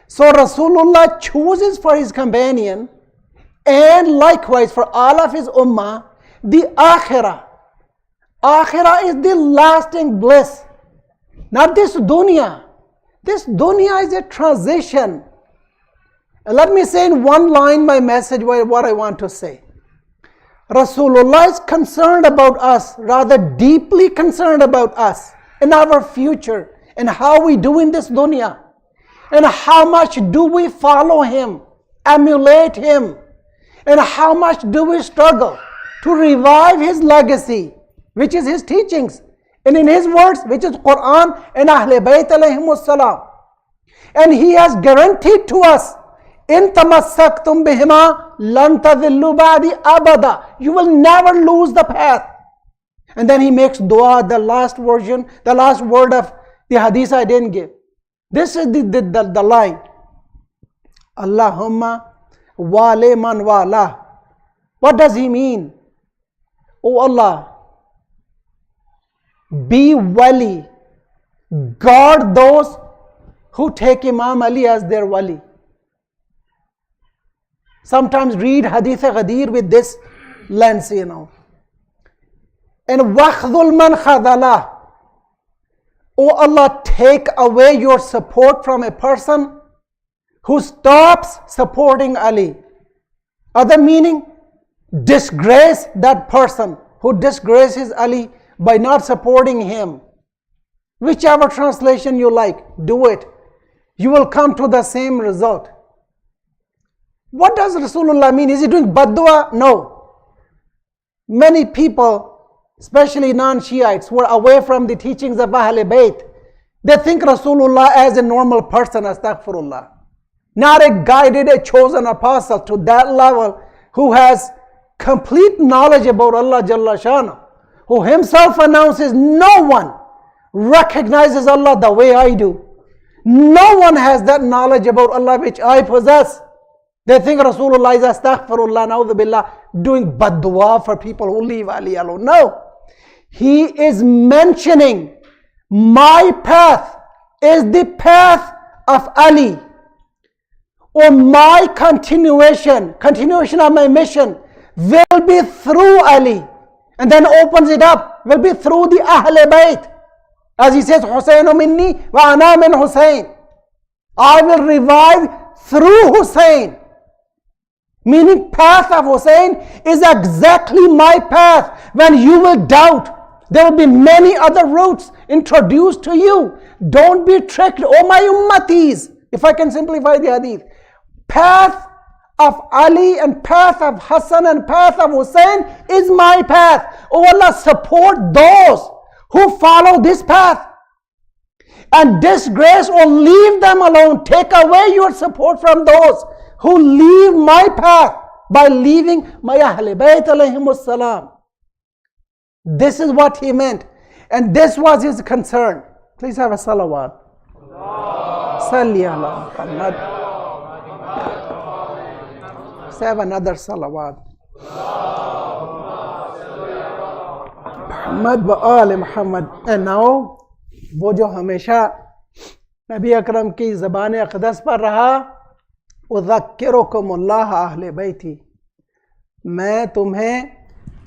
Speaker 4: So Rasulullah chooses for his companion, and likewise for all of his ummah, the akhirah. Akhirah is the lasting bliss, not this dunya. This dunya is a transition. And let me say in one line my message, what I want to say. Rasulullah is concerned about us, rather deeply concerned about us and our future and how we do in this dunya. And how much do we follow him, emulate him, And how much do we struggle to revive his legacy, which is his teachings, and in his words, which is Quran and Ahlul Bayt alayhimus salam. And he has guaranteed to us, in tamassaktum bihima lan tadillu ba'di abada. You will never lose the path. And then he makes dua, the last version, the last word of the hadith I didn't give. This is the line. Allahumma wale man wala. What does he mean? Oh Allah, be wali. Guard those who take Imam Ali as their wali. Sometimes read Hadith Ghadir with this lens, you know. And wakhdhul man khadala. Oh Allah, take away your support from a person who stops supporting Ali. Other meaning, disgrace that person who disgraces Ali by not supporting him. Whichever translation you like, do it. You will come to the same result. What does Rasulullah mean? Is he doing baddua? No. Many people, especially non-Shiites, who are away from the teachings of Ahlul Bayt, they think Rasulullah as a normal person, astaghfirullah. Not a guided, a chosen apostle to that level, who has complete knowledge about Allah Jalla Shana, who himself announces, no one recognizes Allah the way I do. No one has that knowledge about Allah which I possess. They think Rasulullah is astaghfirullah, na'udhu billah, doing baddua for people who leave Ali alone. No. He is mentioning, my path is the path of Ali. Or my continuation of my mission will be through Ali. And then opens it up, will be through the Ahlul Bayt. As he says, Husainu minni wa ana min Husain. I will revive through Husain. Meaning path of Hussein is exactly my path. When you will doubt, there will be many other routes introduced to you. Don't be tricked, oh my ummatis. If I can simplify the hadith. Path of Ali and path of Hassan and path of Hussein is my path. Oh Allah, support those who follow this path. And disgrace or leave them alone. Take away your support from those who leave my path by leaving my Ahlul Bayt alayhimus salam. This is what he meant. And this was his concern. Please have a salawat. Salli ala Muhammad. Let's have another salawat. Muhammad wa ali Muhammad. And now, वो जो हमेशा नबी अकरम की ज़बान अक़दस पर रहा, उज़क्किरुकुमुल्लाह अहले बैती, मैं तुम्हें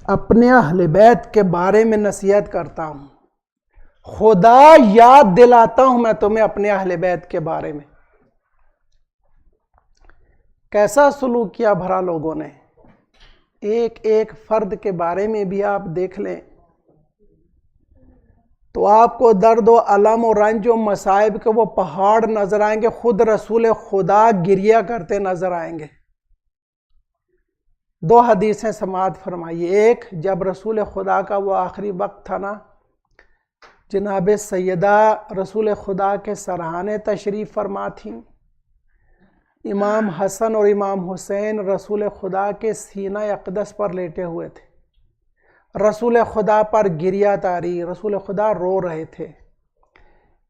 Speaker 4: अपने अहले बैत के बारे में नसीहत करता हूँ, खुदा याद दिलाता हूँ मैं तुम्हें अपने अहले बैत के बारे में। कैसा सलूक किया भरा लोगों ने। एक एक फ़र्द के बारे में भी आप देख लें तो आपको दर्द व अलम और रंज व मसाइब के वो पहाड़ नज़र आएंगे। खुद रसूल खुदा गिरिया करते नज़र आएंगे। दो हदीसें समाअत फरमाइए। एक, जब रसूल खुदा का वो आखिरी वक्त था ना, जनाब सैयदा रसूल खुदा के सरहाने तशरीफ़ फरमा थीं। इमाम हसन और इमाम हुसैन रसूल खुदा के सीना अक़दस पर लेटे हुए थे। रसूल खुदा पर गिरिया तारी, रसूल खुदा रो रहे थे।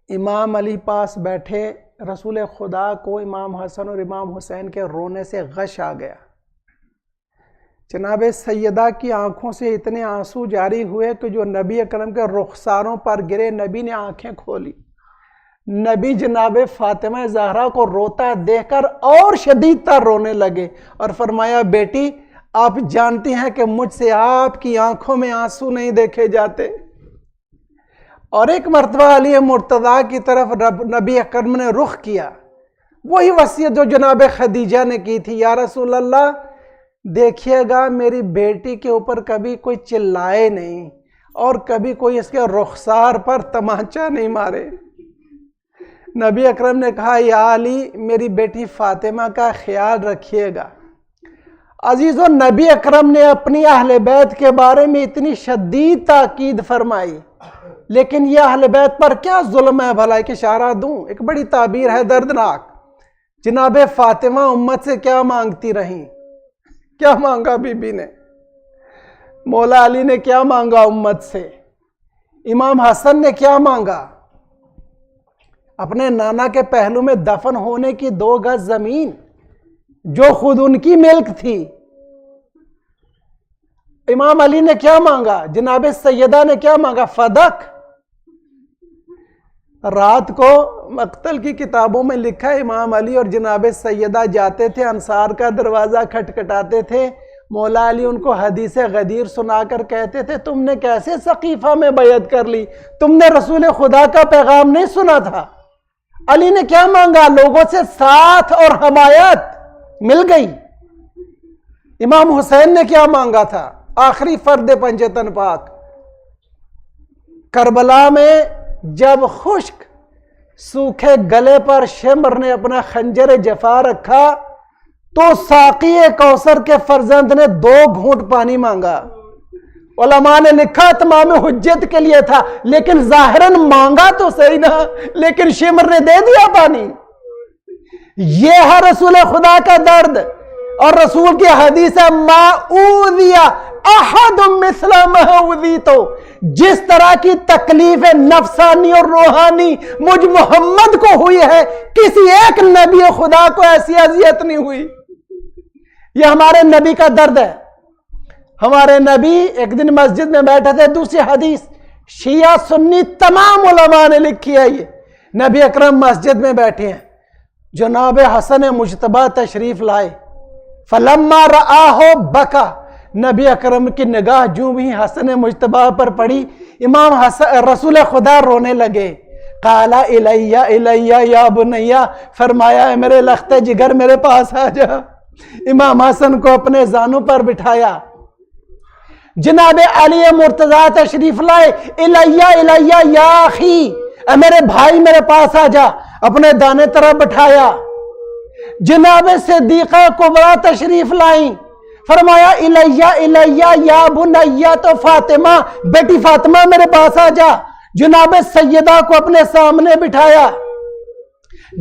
Speaker 4: इमाम अली पास बैठे, रसूल खुदा को इमाम हसन और इमाम हुसैन के रोने से गश आ गया। जनाब सैयदा की आंखों से इतने आंसू जारी हुए कि जो नबी अकरम के रुखसारों पर गिरे, नबी ने आंखें खोली। नबी जनाब फातिमा ज़हरा को रोता देखकर और शदीदतर रोने लगे और फरमाया, बेटी आप जानती हैं कि मुझसे आपकी आंखों में आंसू नहीं देखे जाते। और एक मर्तबा अली मुर्तज़ा की तरफ नबी अकरम ने रुख किया। वही वसीयत जो जनाब खदीजा ने की थी, या रसूल अल्लाह देखिएगा मेरी बेटी के ऊपर कभी कोई चिल्लाए नहीं और कभी कोई इसके रुखसार पर तमाचा नहीं मारे। नबी अकरम ने कहा, या अली मेरी बेटी फातिमा का ख्याल रखिएगा। عزیزو نبی اکرم نے اپنی اہل بیت کے بارے میں اتنی شدید تاکید فرمائی، لیکن یہ اہل بیت پر کیا ظلم ہے بھلا کہ اشارہ دوں؟ ایک بڑی تعبیر ہے دردناک. جناب فاطمہ امت سے کیا مانگتی رہیں؟ کیا مانگا بی بی نے؟ مولا علی نے کیا مانگا امت سے؟ امام حسن نے کیا مانگا؟ اپنے نانا کے پہلو میں دفن ہونے کی 2 گز زمین جو خود ان کی ملک تھی. امام علی نے کیا مانگا؟ جناب سیدہ نے کیا مانگا؟ فدق. رات کو مقتل کی کتابوں میں لکھا ہے امام علی اور جناب سیدہ جاتے تھے، انصار کا دروازہ کھٹکھٹاتے تھے. مولا علی ان کو حدیث غدیر سنا کر کہتے تھے تم نے کیسے سقیفہ میں بیعت کر لی؟ تم نے رسول خدا کا پیغام نہیں سنا تھا؟ علی نے کیا مانگا؟ لوگوں سے ساتھ اور حمایت مل گئی. امام حسین نے کیا مانگا تھا؟ آخری فرد پنجتن پاک. کربلا میں جب خشک سوکھے گلے پر شمر نے اپنا خنجر جفا رکھا تو ساقی کوثر کے فرزند نے 2 گھونٹ پانی مانگا. علماء نے لکھا تمام حجت کے لیے تھا، لیکن ظاہراً مانگا تو صحیح نہ، لیکن شمر نے دے دیا پانی. یہ ہے رسول خدا کا درد. اور رسول کی حدیث ہے ما اوذی احد مثل ما اوذیت، جس طرح کی تکلیف نفسانی اور روحانی مجھ محمد کو ہوئی ہے کسی ایک نبی خدا کو ایسی اذیت نہیں ہوئی. یہ ہمارے نبی کا درد ہے. ہمارے نبی ایک دن مسجد میں بیٹھے تھے. دوسری حدیث شیعہ سنی تمام علماء نے لکھی ہے. یہ نبی اکرم مسجد میں بیٹھے ہیں، جناب حسن مجتبی تشریف لائے. فلما رآہ بکا، نبی اکرم کی نگاہ جو بھی حسن مجتبی پر پڑی، امام رسول خدا رونے لگے. قال الیہ الیہ یا بنیہ، فرمایا اے میرے لخت جگر میرے پاس آ جا. امام حسن کو اپنے زانوں پر بٹھایا. جناب علی مرتضیٰ تشریف لائے. الیہ الیہ یا اخی، اے میرے بھائی میرے پاس آ جا، اپنے دانے طرف بٹھایا. جناب صدیقہ کبریٰ تشریف لائیں. فرمایا الیہ الیہ یا بنیہ، تو فاطمہ بیٹی فاطمہ میرے پاس آ جا. جناب سیدہ کو اپنے سامنے بٹھایا.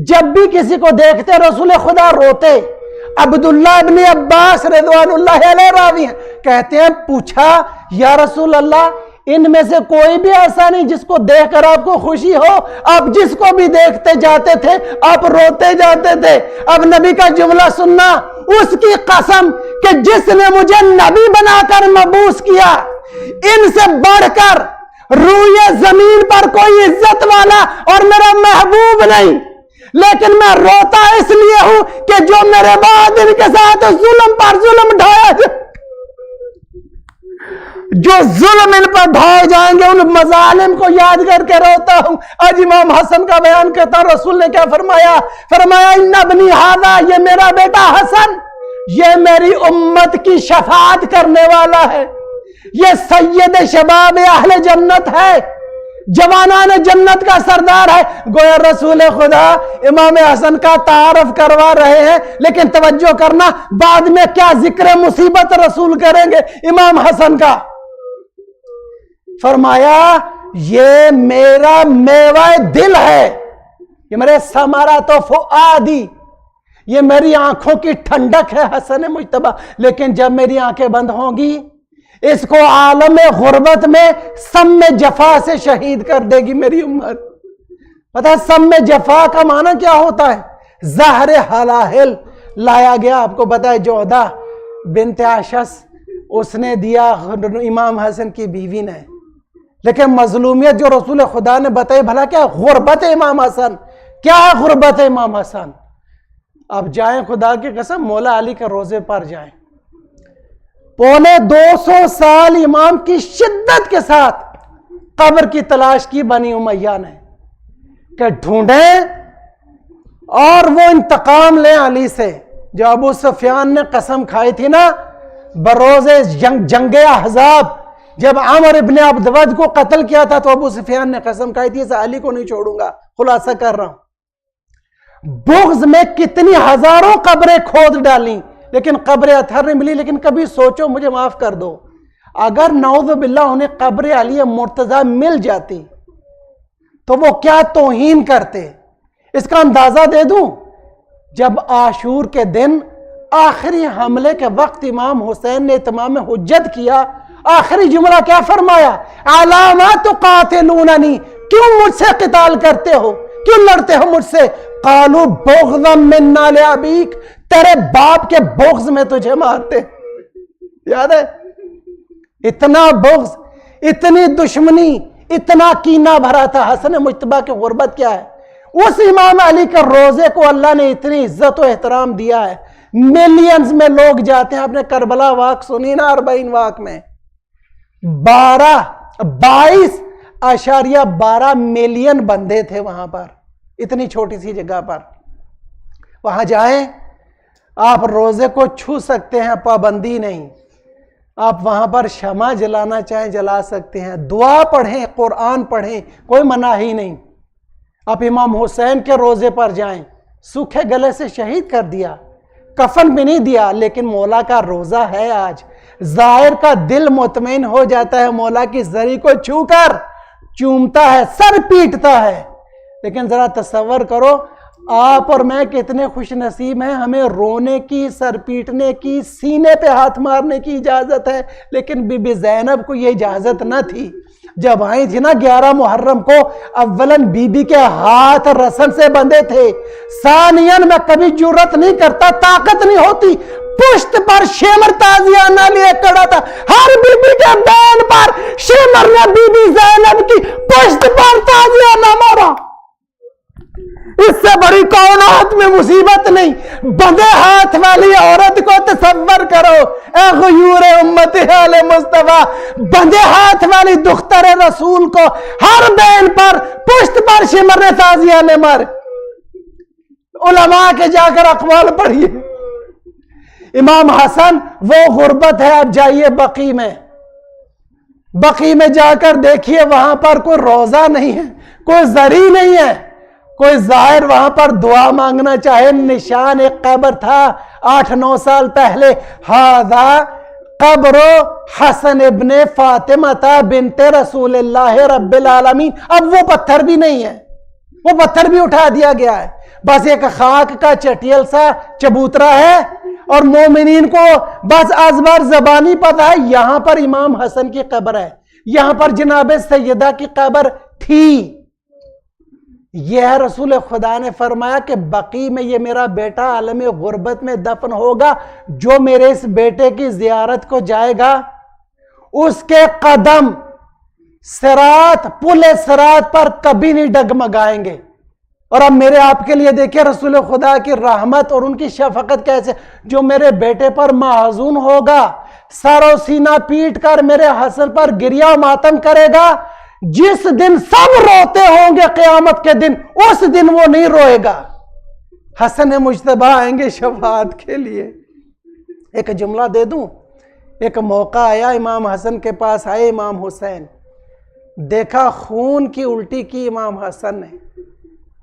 Speaker 4: جب بھی کسی کو دیکھتے رسول خدا روتے. عبداللہ ابن عباس رضوان اللہ علیہ راوی ہیں، کہتے ہیں پوچھا یا رسول اللہ ان میں سے کوئی بھی ایسا نہیں جس کو دیکھ کر آپ کو خوشی ہو؟ آپ جس کو بھی دیکھتے جاتے تھے آپ روتے جاتے تھے. اب نبی کا جملہ سننا، اس کی قسم کہ جس نے مجھے نبی بنا کر مبعوث کیا، ان سے بڑھ کر روئے زمین پر کوئی عزت والا اور میرا محبوب نہیں. لیکن میں روتا اس لیے ہوں کہ جو میرے بعد ان کے ساتھ ظلم پر ظلم ڈھایا جائے، جو ظلم ان پر ڈھائے جائیں گے ان مظالم کو یاد کر کے روتا ہوں. آج امام حسن کا بیان کرتا ہوں، رسول نے کیا فرمایا؟ فرمایا ان ابنی ھذا، یہ میرا بیٹا حسن یہ میری امت کی شفاعت کرنے والا ہے. یہ سید شباب اہل جنت ہے، جوانان جنت کا سردار ہے. گویا رسول خدا امام حسن کا تعارف کروا رہے ہیں، لیکن توجہ کرنا بعد میں کیا ذکر مصیبت رسول کریں گے امام حسن کا. فرمایا یہ میرا میوہ دل ہے، یہ میرے ثمرۃ فؤادی، یہ میری آنکھوں کی ٹھنڈک ہے حسن مجتبی. لیکن جب میری آنکھیں بند ہوں گی اس کو عالم غربت میں سم جفا سے شہید کر دے گی میری امت. پتہ ہے سم جفا کا معنی کیا ہوتا ہے؟ زہر حلاحل لایا گیا. آپ کو پتہ ہے جوہدہ بنت اشس اس نے دیا امام حسن کی بیوی نے، لیکن مظلومیت جو رسول خدا نے بتائی بھلا کیا غربت امام حسن، کیا ہے غربت امام حسن؟ اب جائیں خدا کی قسم مولا علی کے روزے پر جائیں. 250 سال امام کی شدت کے ساتھ قبر کی تلاش کی بنی امیہ نے کہ ڈھونڈیں اور وہ انتقام لیں علی سے. جو ابو سفیان نے قسم کھائی تھی نا بروز جنگ احزاب، جب عمر ابن عبدود کو قتل کیا تھا تو ابو سفیان نے قسم کھائی تھی اسے علی کو نہیں چھوڑوں گا. خلاصہ کر رہا ہوں، بغض میں کتنی ہزاروں قبریں کھود ڈالیں لیکن قبر اطہر نہیں ملی. لیکن کبھی سوچو, مجھے معاف کر دو, اگر نعوذ باللہ انہیں قبر علی مرتضیٰ مل جاتی تو وہ کیا توہین کرتے. اس کا اندازہ دے دوں, جب عاشور کے دن آخری حملے کے وقت امام حسین نے اتمام حجت کیا, آخری جملہ کیا فرمایا؟ عَلَامَا تُقَاتِلُونَنِی, کیوں مجھ سے قتال کرتے ہو, کیوں لڑتے ہو مجھ سے؟ قَالُوا بُغْضًا مِنَّا لِأَبِيكَ, تیرے باپ کے بغض میں تجھے مارتے. یاد ہے؟ اتنا بغض, اتنی دشمنی, اتنا کینہ بھرا تھا. حسن مجتبیٰ کی غربت کیا ہے؟ اس امام علی کے روزے کو اللہ نے اتنی عزت و احترام دیا ہے. ملینز میں لوگ جاتے ہیں. آپ نے کربلا واقع سنی نا, 40 واقع میں 22.12 ملین بندے تھے وہاں پر, اتنی چھوٹی سی جگہ پر. وہاں جائیں, آپ روزے کو چھو سکتے ہیں, پابندی نہیں. آپ وہاں پر شمع جلانا چاہیں جلا سکتے ہیں, دعا پڑھیں, قرآن پڑھیں, کوئی مناہی نہیں. آپ امام حسین کے روزے پر جائیں, سوکھے گلے سے شہید کر دیا, کفن بھی نہیں دیا, لیکن مولا کا روزہ ہے آج. زائر کا دل مطمئن ہو جاتا ہے, مولا کی زری کو چھو کر چومتا ہے, سر پیٹتا ہے. لیکن ذرا تصور کرو, آپ اور میں کتنے خوش نصیب ہیں, ہمیں رونے کی, سر پیٹنے کی, سینے پہ ہاتھ مارنے کی اجازت ہے. لیکن بی بی زینب کو یہ اجازت نہ تھی. جب آئی تھی نا 11 محرم کو, اولاً بی بی کے ہاتھ رسن سے بندھے تھے, ثانیاً میں کبھی جرت نہیں کرتا, طاقت نہیں ہوتی, پشت پر شیمر تازیانہ لیے کھڑا تھا. ہر بی بی کے بین پر شیمر نے بی بی زینب کی پشت پر تازیانہ مارا. اس سے بڑی کائنات میں مصیبت نہیں. بندے ہاتھ والی عورت کو تصور کرو, اے غیور امت آل مصطفیٰ, بندے ہاتھ والی دختر رسول کو ہر بین پر پشت پر شمر نے تازیانے مارے. علماء کے جا کر اقوال پڑھیے. امام حسن وہ غربت ہے. اب جائیے بقی میں, بقی میں جا کر دیکھیے, وہاں پر کوئی روزہ نہیں ہے, کوئی زری نہیں ہے, کوئی ظاہر وہاں پر دعا مانگنا چاہے, نشان ایک قبر تھا 8-9 سال پہلے, ہذا قبر حسن ابن فاطمہ بنت رسول اللہ رب العالمین. اب وہ پتھر بھی نہیں ہے, وہ پتھر بھی اٹھا دیا گیا ہے, بس ایک خاک کا چٹیل سا چبوترا ہے, اور مومنین کو بس ازبر زبانی پتہ ہے یہاں پر امام حسن کی قبر ہے, یہاں پر جناب سیدہ کی قبر تھی. یہ ہے رسول خدا نے فرمایا کہ بقی میں یہ میرا بیٹا عالم غربت میں دفن ہوگا, جو میرے اس بیٹے کی زیارت کو جائے گا اس کے قدم صراط, پل صراط پر کبھی نہیں ڈگمگائیں گے. اور اب میرے آپ کے لیے دیکھیں رسول خدا کی رحمت اور ان کی شفقت کیسے, جو میرے بیٹے پر محزون ہوگا, سر و سینہ پیٹ کر میرے حسن پر گریہ و ماتم کرے گا, جس دن سب روتے ہوں گے قیامت کے دن, اس دن وہ نہیں روئے گا. حسن مجتبیٰ آئیں گے شفاعت کے لیے. ایک جملہ دے دوں, ایک موقع آیا, امام حسن کے پاس آئے امام حسین, دیکھا خون کی الٹی کی امام حسن نے,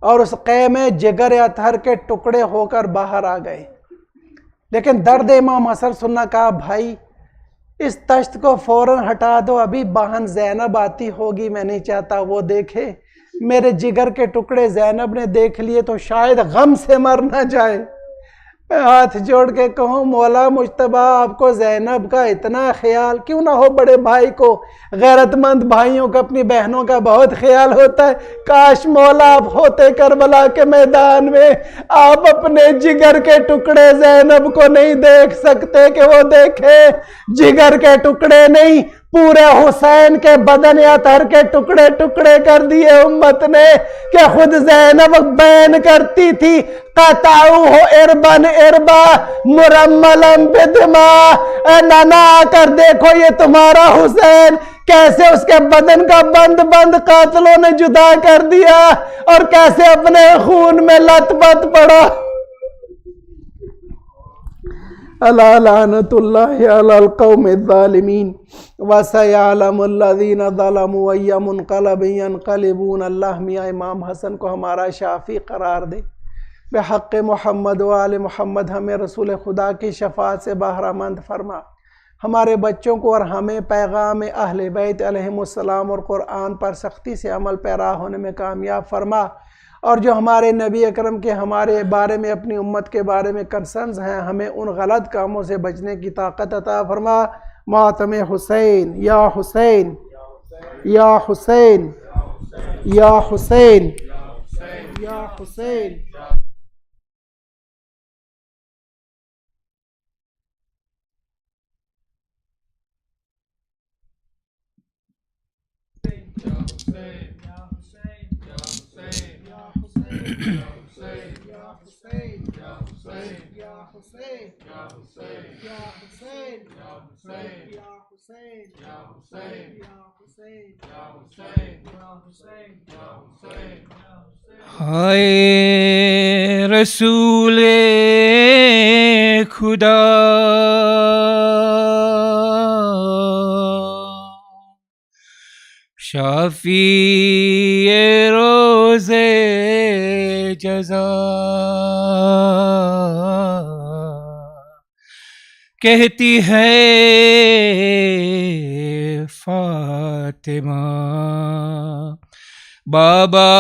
Speaker 4: اور اس قے میں جگر اطہر کے ٹکڑے ہو کر باہر آ گئے. لیکن درد امام حسن سننا, کہا بھائی اس تشت کو فوراً ہٹا دو, ابھی بہن زینب آتی ہوگی, میں نہیں چاہتا وہ دیکھے. میرے جگر کے ٹکڑے زینب نے دیکھ لیے تو شاید غم سے مر نہ جائے. میں ہاتھ جوڑ کے کہوں, مولا مجتبیٰ آپ کو زینب کا اتنا خیال کیوں نہ ہو؟ بڑے بھائی کو, غیرت مند بھائیوں کو اپنی بہنوں کا بہت خیال ہوتا ہے. کاش مولا آپ ہوتے کربلا کے میدان میں, آپ اپنے جگر کے ٹکڑے زینب کو نہیں دیکھ سکتے کہ وہ دیکھے. جگر کے ٹکڑے نہیں, پورے حسین کے بدن اطہر کے ٹکڑے ٹکڑے کر دیے امت نے, کہ خود زینب بیان کرتی تھی, قطعوہ اربن اربا مرملم بدما. اے نانا آ کر دیکھو یہ تمہارا حسین کیسے اس کے بدن کا بند بند قاتلوں نے جدا کر دیا, اور کیسے اپنے خون میں لت پت پڑا. الا لعنت اللہ علی القوم الظالمین وسیعلم الذین ظلموا ای منقلب ینقلبون. اللہ میاں امام حسن کو ہمارا شافی قرار دے, بحق محمد و آل محمد ہمیں رسول خدا کی شفاعت سے بہرہ مند فرما، ہمارے بچوں کو اور ہمیں پیغام اہل بیت علیہم السلام اور قرآن پر سختی سے عمل پیرا ہونے میں کامیاب فرما، اور جو ہمارے نبی اکرم کے ہمارے بارے میں اپنی امت کے بارے میں کنسرنز ہیں ہمیں ان غلط کاموں سے بچنے کی طاقت عطا فرما۔ ماتم حسین یا حسین یا حسین یا حسین یا حسین۔
Speaker 5: ہائے رسول خدا، شافی روز جزا، کہتی ہے فاطمہ بابا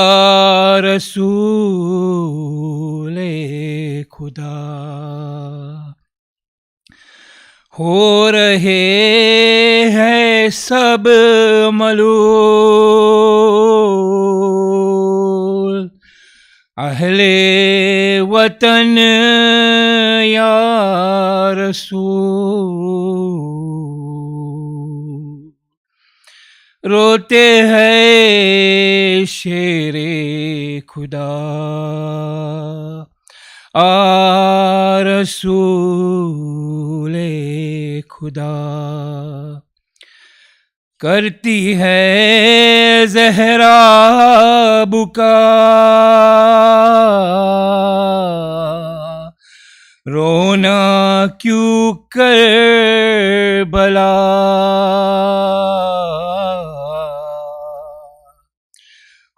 Speaker 5: رسول خدا، ہو رہے ہیں سب ملول اہل وطن یا رسول، روتے ہیں شیر خدا آ رسول خدا، کرتی ہے زہرا بکا، رونا کیوں کربلا،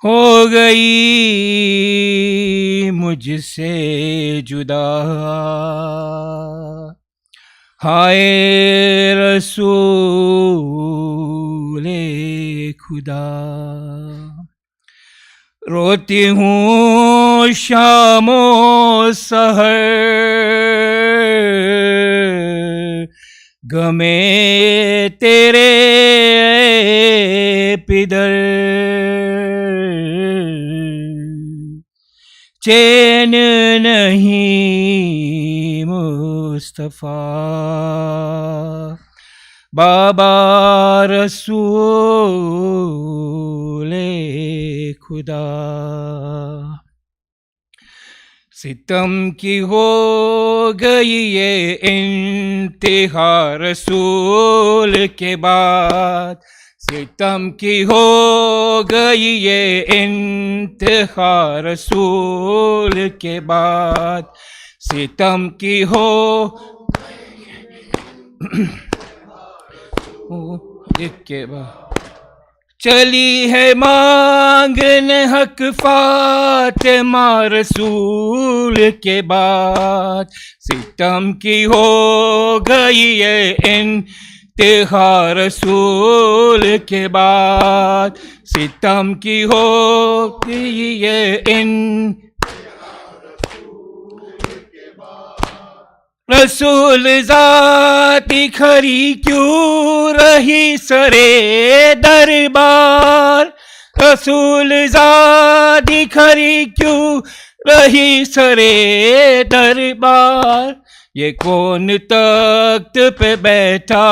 Speaker 5: ہو گئی مجھ سے جدا، ہائے رسول خدا، روتی ہوں شام و سحر، غمے تیرے پدر، چین نہیں مصطفیٰ بابا رسول خدا، ستم کی ہو گئی یہ انتہا رسول کے بعد، ستم کی ہو گئی یہ انتہا رسول کے بعد، ستم کی ہو کے بعد، چلی ہے مانگنے حق فاطمہ رسول کے بعد، ستم کی ہو گئی یہ انتہا رسول کے بعد، ستم کی ہو گئی یہ رسول ذاتی کھری کیوں رہی سرے دربار، رسول ذاتی کھری کیوں رہی سرے دربار، یہ کون تخت پہ بیٹھا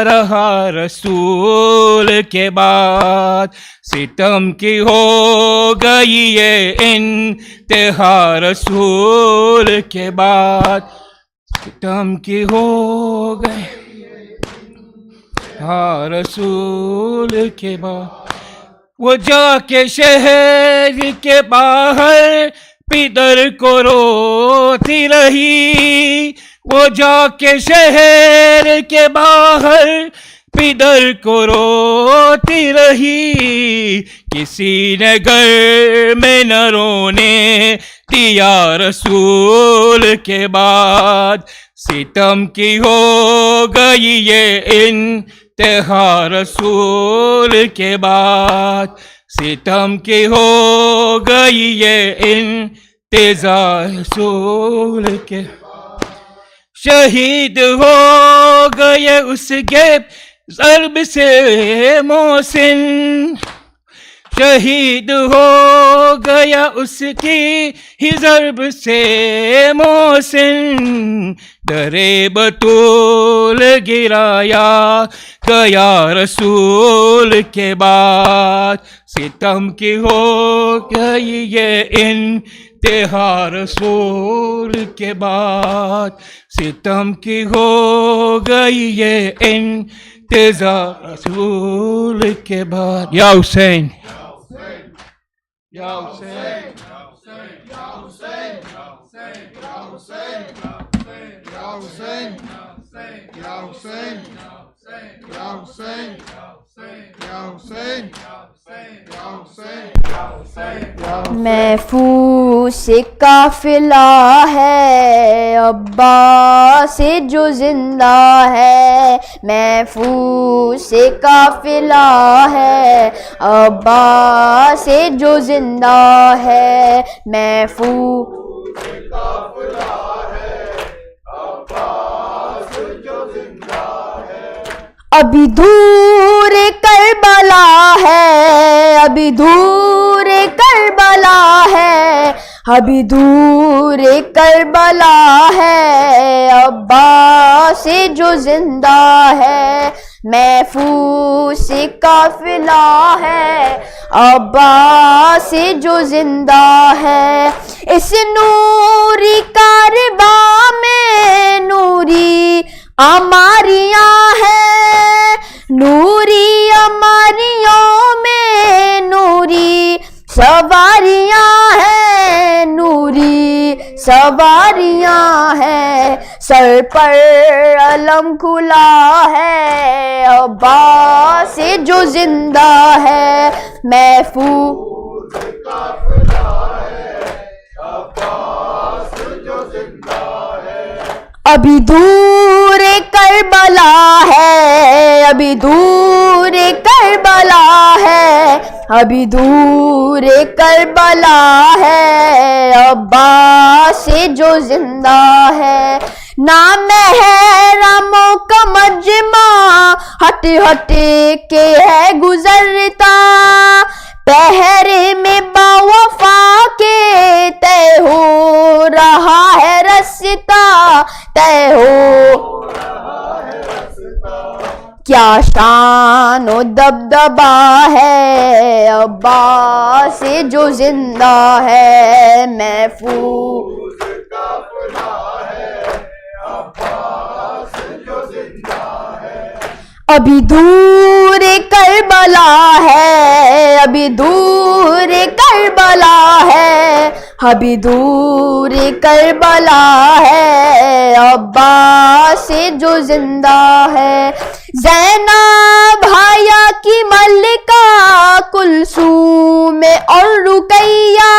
Speaker 5: رہا رسول کے بعد، ستم کی ہو گئی یہ انتہا رسول کے بعد، ستم کی ہو گئی ہاں رسول کے بعد، وہ جا کے شہر کے باہر پدر کو روتی رہی، وہ جا کے شہر کے باہر پدر کو روتی رہی، کسی نے گھر میں نہ رونے دیا رسول کے بعد. ستم کی ہو گئی یہ انتہا رسول کے بعد. ستم کی ہو گئی یہ انتہا رسول کے. شہید ہو گئے اس کے ضرب سے محسن. شہید ہو گیا اس کی ہی ضرب سے محسن. درے بطول گرایا گیا رسول کے بعد. ستم کی ہو گئی یہ انتہا رسول کے بعد. ستم کی ہو گئی یہ انتہا رسول کے بعد. یا حسین یا حسین یا حسین یا حسین یا حسین یا حسین یا حسین یا حسین یا حسین.
Speaker 6: محفوظ قافلہ ہے عباس جو زندہ ہے. محفوظ قافلہ ہے عباس جو زندہ ہے. محفوظ قافلہ ہے عباس جو زندہ ہے. ابھی دور کربلا ہے ابھی دور کربلا ہے ابھی دور کربلا ہے عباس جو زندہ ہے. محفوظ قافلہ ہے عباس جو زندہ ہے. اس نوری کارواں میں نوری اماریاں ہیں. نوری اماریوں میں نوری سواریاں ہیں. نوری سواریاں ہیں. سر پر علم کھلا ہے عباس جو زندہ ہے. محفوظ قافلہ ہے عباس جو زندہ ہے. ابھی دور کربلا ہے ابھی دور کربلا ہے ابھی دور کربلا ہے عباس جو زندہ ہے. نامحرموں کا مجمع ہٹ ہٹ کے ہے گزرتا. پہرے میں باوفا کے طے ہو رہا ہے رستا. طے ہو رہا ہے رستا. کیا شان و دبدبا ہے عباس جو زندہ ہے. محفوظ قافلہ ہے عباس جو زندہ ہے. ابھی دور کربلا ہے ابھی دور کربلا ہے ابھی دور کربلا ہے عباس جو زندہ ہے. زینب حیا کی ملکہ کلثوم اور رقیہ.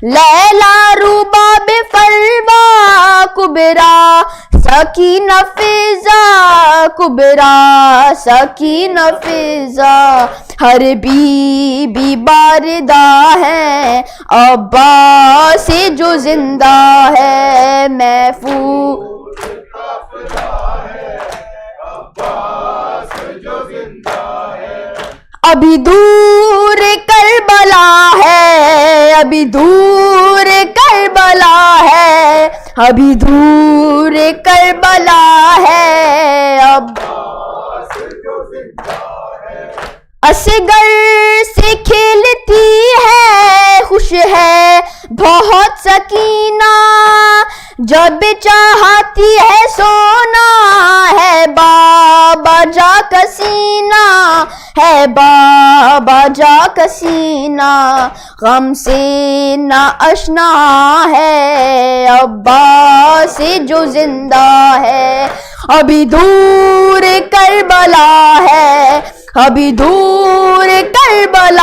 Speaker 6: لیلا رباب فروا کبرا سکینہ فضا کبرا سکینہ فضا. ہر بی بی باردہ ہے عباس جو زندہ ہے. محفوظ قافلہ ہے عباس جو زندہ ہے. ابھی دور کربلا ہے ابھی دور کربلا ہے ابھی دور کربلا ہے عباس جو زندہ ہے. اصغر سے کھیلتی ہے خوش ہے بہت سکینہ. جب چاہتی ہے سونا ہے بابا جا کا سینہ ہے بابا جا کا سینہ. غم سے نہ اشنا ہے عباس جو زندہ ہے. ابھی دور کربلا ہے ابھی دور کربلا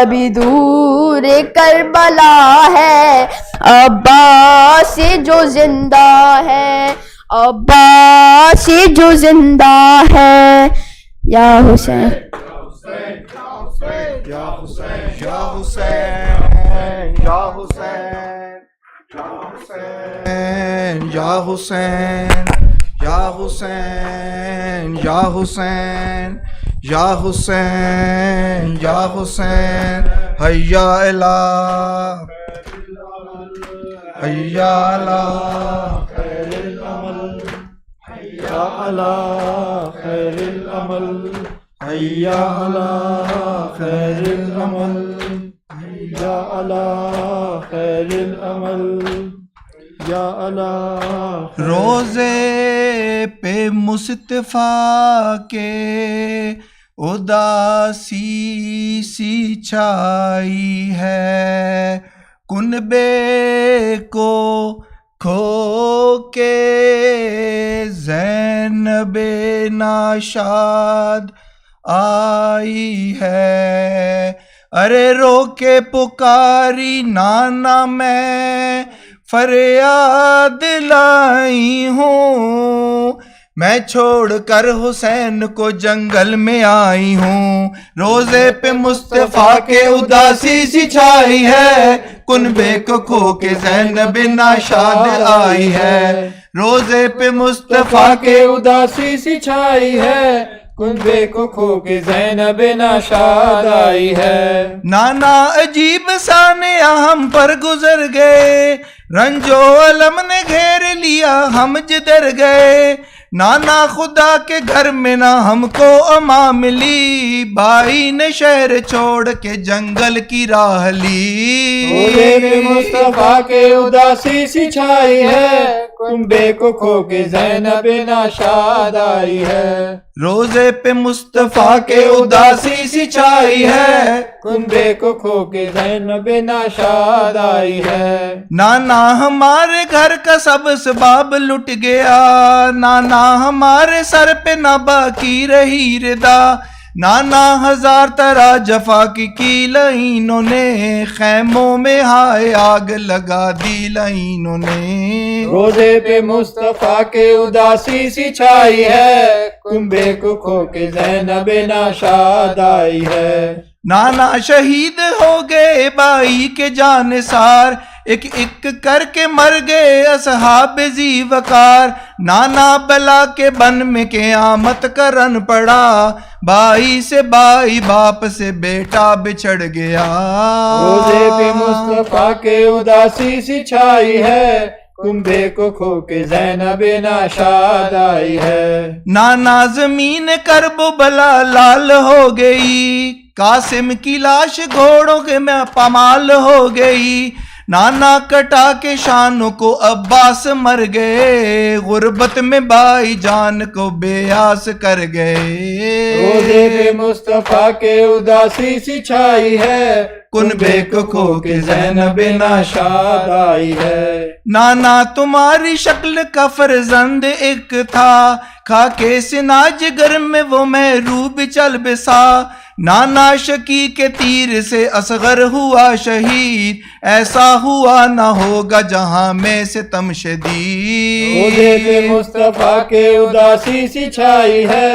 Speaker 6: بھی دور کربلا ہے، عباس جو زندہ ہے، عباس جو زندہ ہے، یا حسین
Speaker 5: یا حسین یا حسین یا حسین یا حسین یا حسین یا حسین یا حسین یا حسین حیا الہ حیا الہ خیر العمل حیا الہ خیر العمل حیا الہ خیر العمل حیا الہ خیر العمل یا الہ. روزے پہ مصطفیٰ کے اداسی سی چھائی ہے، کنبے کو کھو کے زینب ناشاد آئی ہے. ارے رو کے پکاری نانا میں فریاد لائی ہوں، میں چھوڑ کر حسین کو جنگل میں آئی ہوں. روزے پہ مصطفیٰ کے اداسی سی چھائی ہے، کنبے کو کھو کے زینب ناشاد آئی ہے. روزے پہ مصطفیٰ کے اداسی سی چھائی ہے، کنبے کو کھو کے زینب ناشاد آئی ہے. نانا عجیب سانیہ ہم پر گزر گئے، رنج و علم نے گھیر لیا ہم جدھر گئے. نانا خدا کے گھر میں نہ ہم کو اما ملی، بھائی نے شہر چھوڑ کے جنگل کی راہ لی. روزے پہ مصطفیٰ کے اداسی سی چھائی ہے، کنبے کو کھو کے زینب ناشاد آئی ہے. روزے پہ مصطفیٰ کے اداسی سی چھائی ہے، کنبے کو کھو کے زینب ناشاد آئی ہے. نانا ہمارے گھر کا سب اسباب لٹ گیا، نانا ہمارے سر پہ نہ باقی رہی ردا. نانا ہزار طرح جفا کی لائنوں نے، خیموں میں ہائے آگ لگا دی لائنوں نے. روزے پہ مصطفیٰ کے اداسی سی چھائی ہے، کنبے کو کھو کے زینب ناشاد آئی ہے. نانا شہید ہو گئے بائی کے جانثار، ایک ایک کر کے مر گئے اصحاب ذی وقار. نانا بلا کے بن میں قیامت کرن پڑا، بھائی سے بھائی باپ سے بیٹا بچھڑ گیا. روزے پہ مصطفیٰ کے اداسی سی چھائی ہے، کنبے کو کھو کے زینب ناشاد آئی ہے. نانا زمین کرب و بلا لال ہو گئی، قاسم کی لاش گھوڑوں کے میں پامال ہو گئی. نانا کٹا کے شانوں کو عباس مر گئے، غربت میں بھائی جان کو بے آس کر گئے. روزے پہ مصطفیٰ کے اداسی سی چھائی ہے، کنبے کو کھو کے زینب ناشاد آئی ہے. نانا تمہاری شکل کا فرزند ایک تھا، کھا کے سنا جگر میں وہ محروب چل بسا. نانا شکی کے تیر سے اصغر ہوا شہید، ایسا ہوا نہ ہوگا جہاں میں ستم شدید. روزے پہ مصطفیٰ کے اداسی سی چھائی ہے،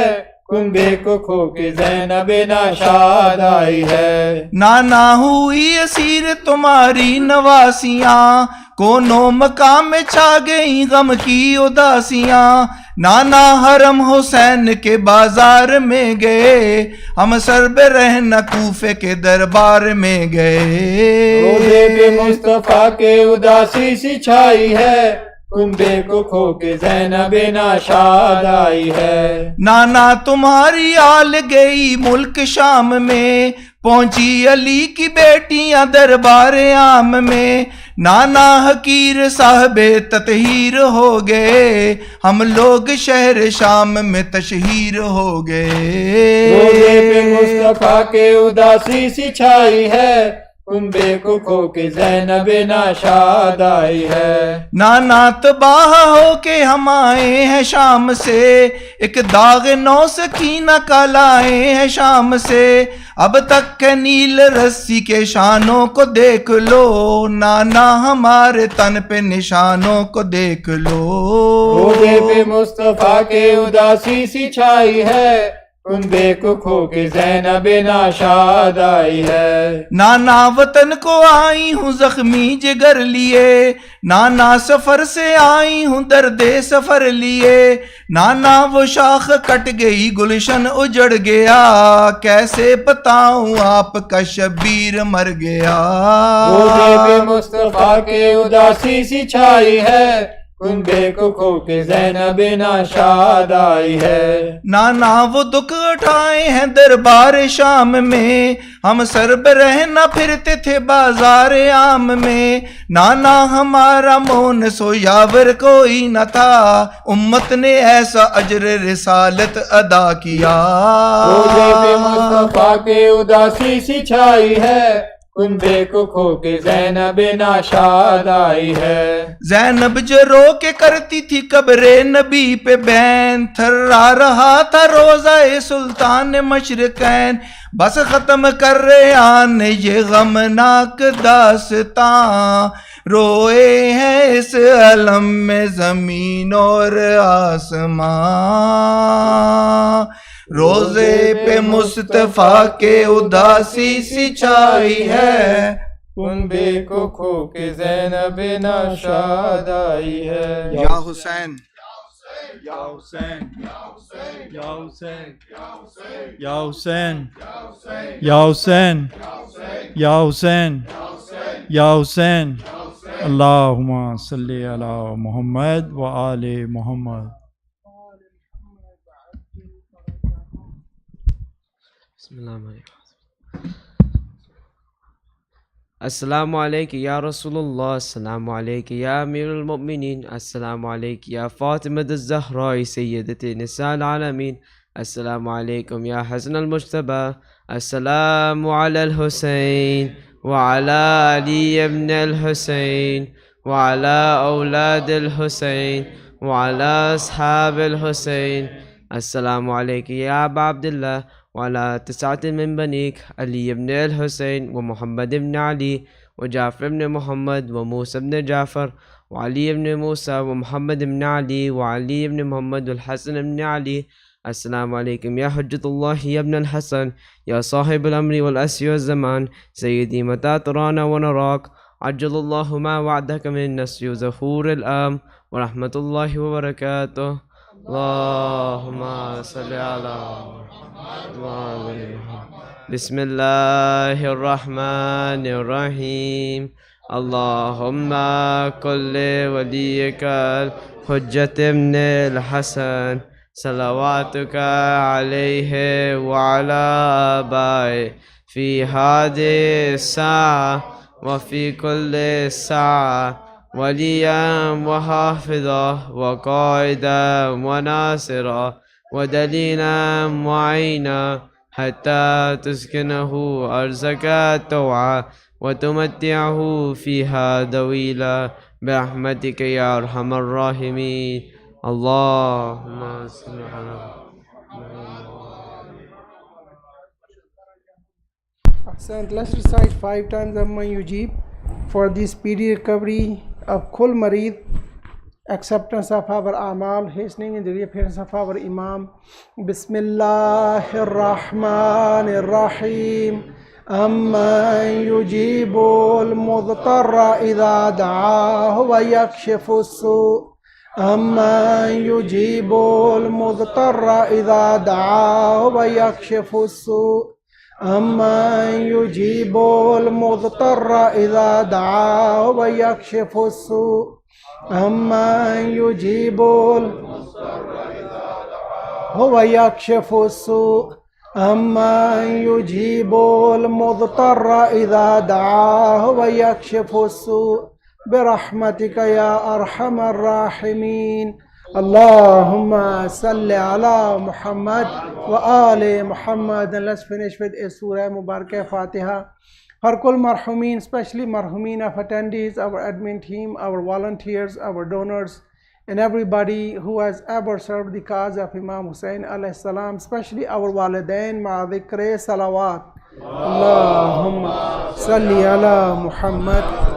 Speaker 5: کنبے کو کھو کے زینب ناشاد آئی ہے. نانا ہوئی اسیر تمہاری نواسیاں، کونوں مقام میں چھا گئی غم کی اداسیاں. نانا حرم حسین کے بازار میں گئے، ہم سرب رہنا کوفے کے دربار میں گئے. روزے پہ مصطفیٰ کے اداسی سی چھائی ہے، کنبے کو کھو کے زینب ناشاد آئی ہے. نانا تمہاری آل گئی ملک شام میں، پہنچی علی کی بیٹیاں دربار عام میں. نانا حقیر صاحب تطہیر ہو گئے، ہم لوگ شہر شام میں تشہیر ہو گئے. روزے پہ مصطفیٰ کے اداسی سی چھائی ہے،
Speaker 7: ان بیوقوفوں کی زینب ناشاد آئی ہے۔
Speaker 5: نانا تباہ ہو کے ہم آئے ہیں شام سے، ایک داغ نو سکینہ کا لائے ہیں شام سے، اب تک کے نیل رسی کے شانوں کو دیکھ لو، نانا ہمارے تن پہ نشانوں کو دیکھ لو۔
Speaker 7: روزے پہ مصطفیٰ کے اداسی سی چھائی ہے، ان بیوقوفوں کی زینب ناشاد آئی ہے۔
Speaker 5: نانا وطن کو آئی ہوں زخمی جگر لیے، نانا سفر سے آئی ہوں درد سفر لیے، نانا وہ شاخ کٹ گئی گلشن اجڑ گیا، کیسے بتاؤں آپ کا شبیر مر گیا۔
Speaker 7: روزے پہ مصطفیٰ کے اداسی سی چھائی ہے، ان بیوقوفوں کی زینب ناشاد آئی ہے۔
Speaker 5: نانا وہ دکھ اٹھائے ہیں دربار شام میں، ہم سربراہ نہ پھرتے تھے بازار عام میں، نانا ہمارا مون سو یاور کوئی نہ تھا، امت نے ایسا اجر رسالت ادا کیا۔
Speaker 7: روزے پہ مصطفیٰ کے اداسی سی چھائی ہے، ان بیوقوفوں کی زینب ناشاد آئی ہے۔
Speaker 5: زینب جو رو کے کرتی تھی قبر نبی پہ بین، تھرا رہا تھا روزہ سلطان مشرقین، بس ختم کر رہے آن یہ غمناک داستاں، روئے ہیں اس علم میں زمین اور آسمان، روزے پہ مصطفیٰ کے اداسی سی چھائی ہے،
Speaker 7: ان بیوقوفوں کی زینب ناشاد آئی ہے۔
Speaker 5: یا حسین
Speaker 2: یا حسین یا حسین یا حسین یا حسین یا حسین یا حسین، اللہم صلی علی محمد و آل محمد۔
Speaker 8: السلام علیکم یا رسول اللہ، السلام علیکم یا امیر المؤمنین، السلام علیکم یا فاطمة الزہراء سیدۃ نساء العالمین، السلام علیکم یا حسن المجتبی، السلام علی الحسین وعلی علی ابن الحسین وعلی اولاد الحسین وعلی اصحاب الحسین، السلام علیکم یا ابا عبداللہ وعلى 9 من بنيك علي بن الحسين ومحمد بن علي وجعفر بن محمد وموسى بن جعفر وعلي بن موسى ومحمد بن علي وعلي بن محمد والحسن بن علي، السلام عليكم يا حجة الله يا ابن الحسن يا صاحب الأمر والأسر والزمان، سيدي متى ترانا ونراك، عجل الله ما وعدك من النصر وزهور الآم ورحمة الله وبركاته، اللهم صل على بسم اللہ الرحمن الرحیم، اللہم کل ولیک الحجت ابن الحسن صلواتک علیہ وعلی آبائہ فی هذه الساعة وفی کل ساعة ولیا وحافظا وقائدا وناصرا ودلیلا معینا حتی تسکنہ ارضک طوعا وتمتعہ فیہا طویلا برحمتک یا ارحم الراحمین، اللہم صل علی
Speaker 4: Ahsant. Let's recite 5 times Amma Yujib for the speedy recovery of Kul Marid, acceptance of our amal, hastening in the reappearance of our Imam. Bismillahir Rahmanir Rahim. أَمَّنْ يُجِيبُ الْمُضْطَرَّ إِذَا دَعَاهُ وَيَكْشِفُ السُّوءَ أَمَّنْ يُجِيبُ الْمُضْطَرَّ إِذَا دَعَاهُ وَيَكْشِفُ السُّوءَ أَمَّنْ يُجِيبُ الْمُضْطَرَّ إِذَا دَعَاهُ وَيَكْشِفُ السُّوءَ أَمَّنْ يُجِيبُ الْمُضْطَرَّ إِذَا دَعَاهُ وَيَكْشِفُ السُّوءَ أَمَّنْ يُجِيبُ الْمُضْطَرَّ إِذَا دَعَاهُ وَيَكْشِفُ السُّوءَ بِرَحْمَتِكَ يَا أَرْحَمَ الرَّاحِمِينَ، Allahumma salli ala Muhammad wa ali Muhammad. And let's finish with a Surah Mubarakah Fatiha. For kul marhumin, especially marhumin of attendees, our admin team, our volunteers, our donors, and everybody who has ever served the cause of Imam Hussain alayhi salam, especially our walidain, ma'adhikre salawat. Allahumma salli ala Muhammad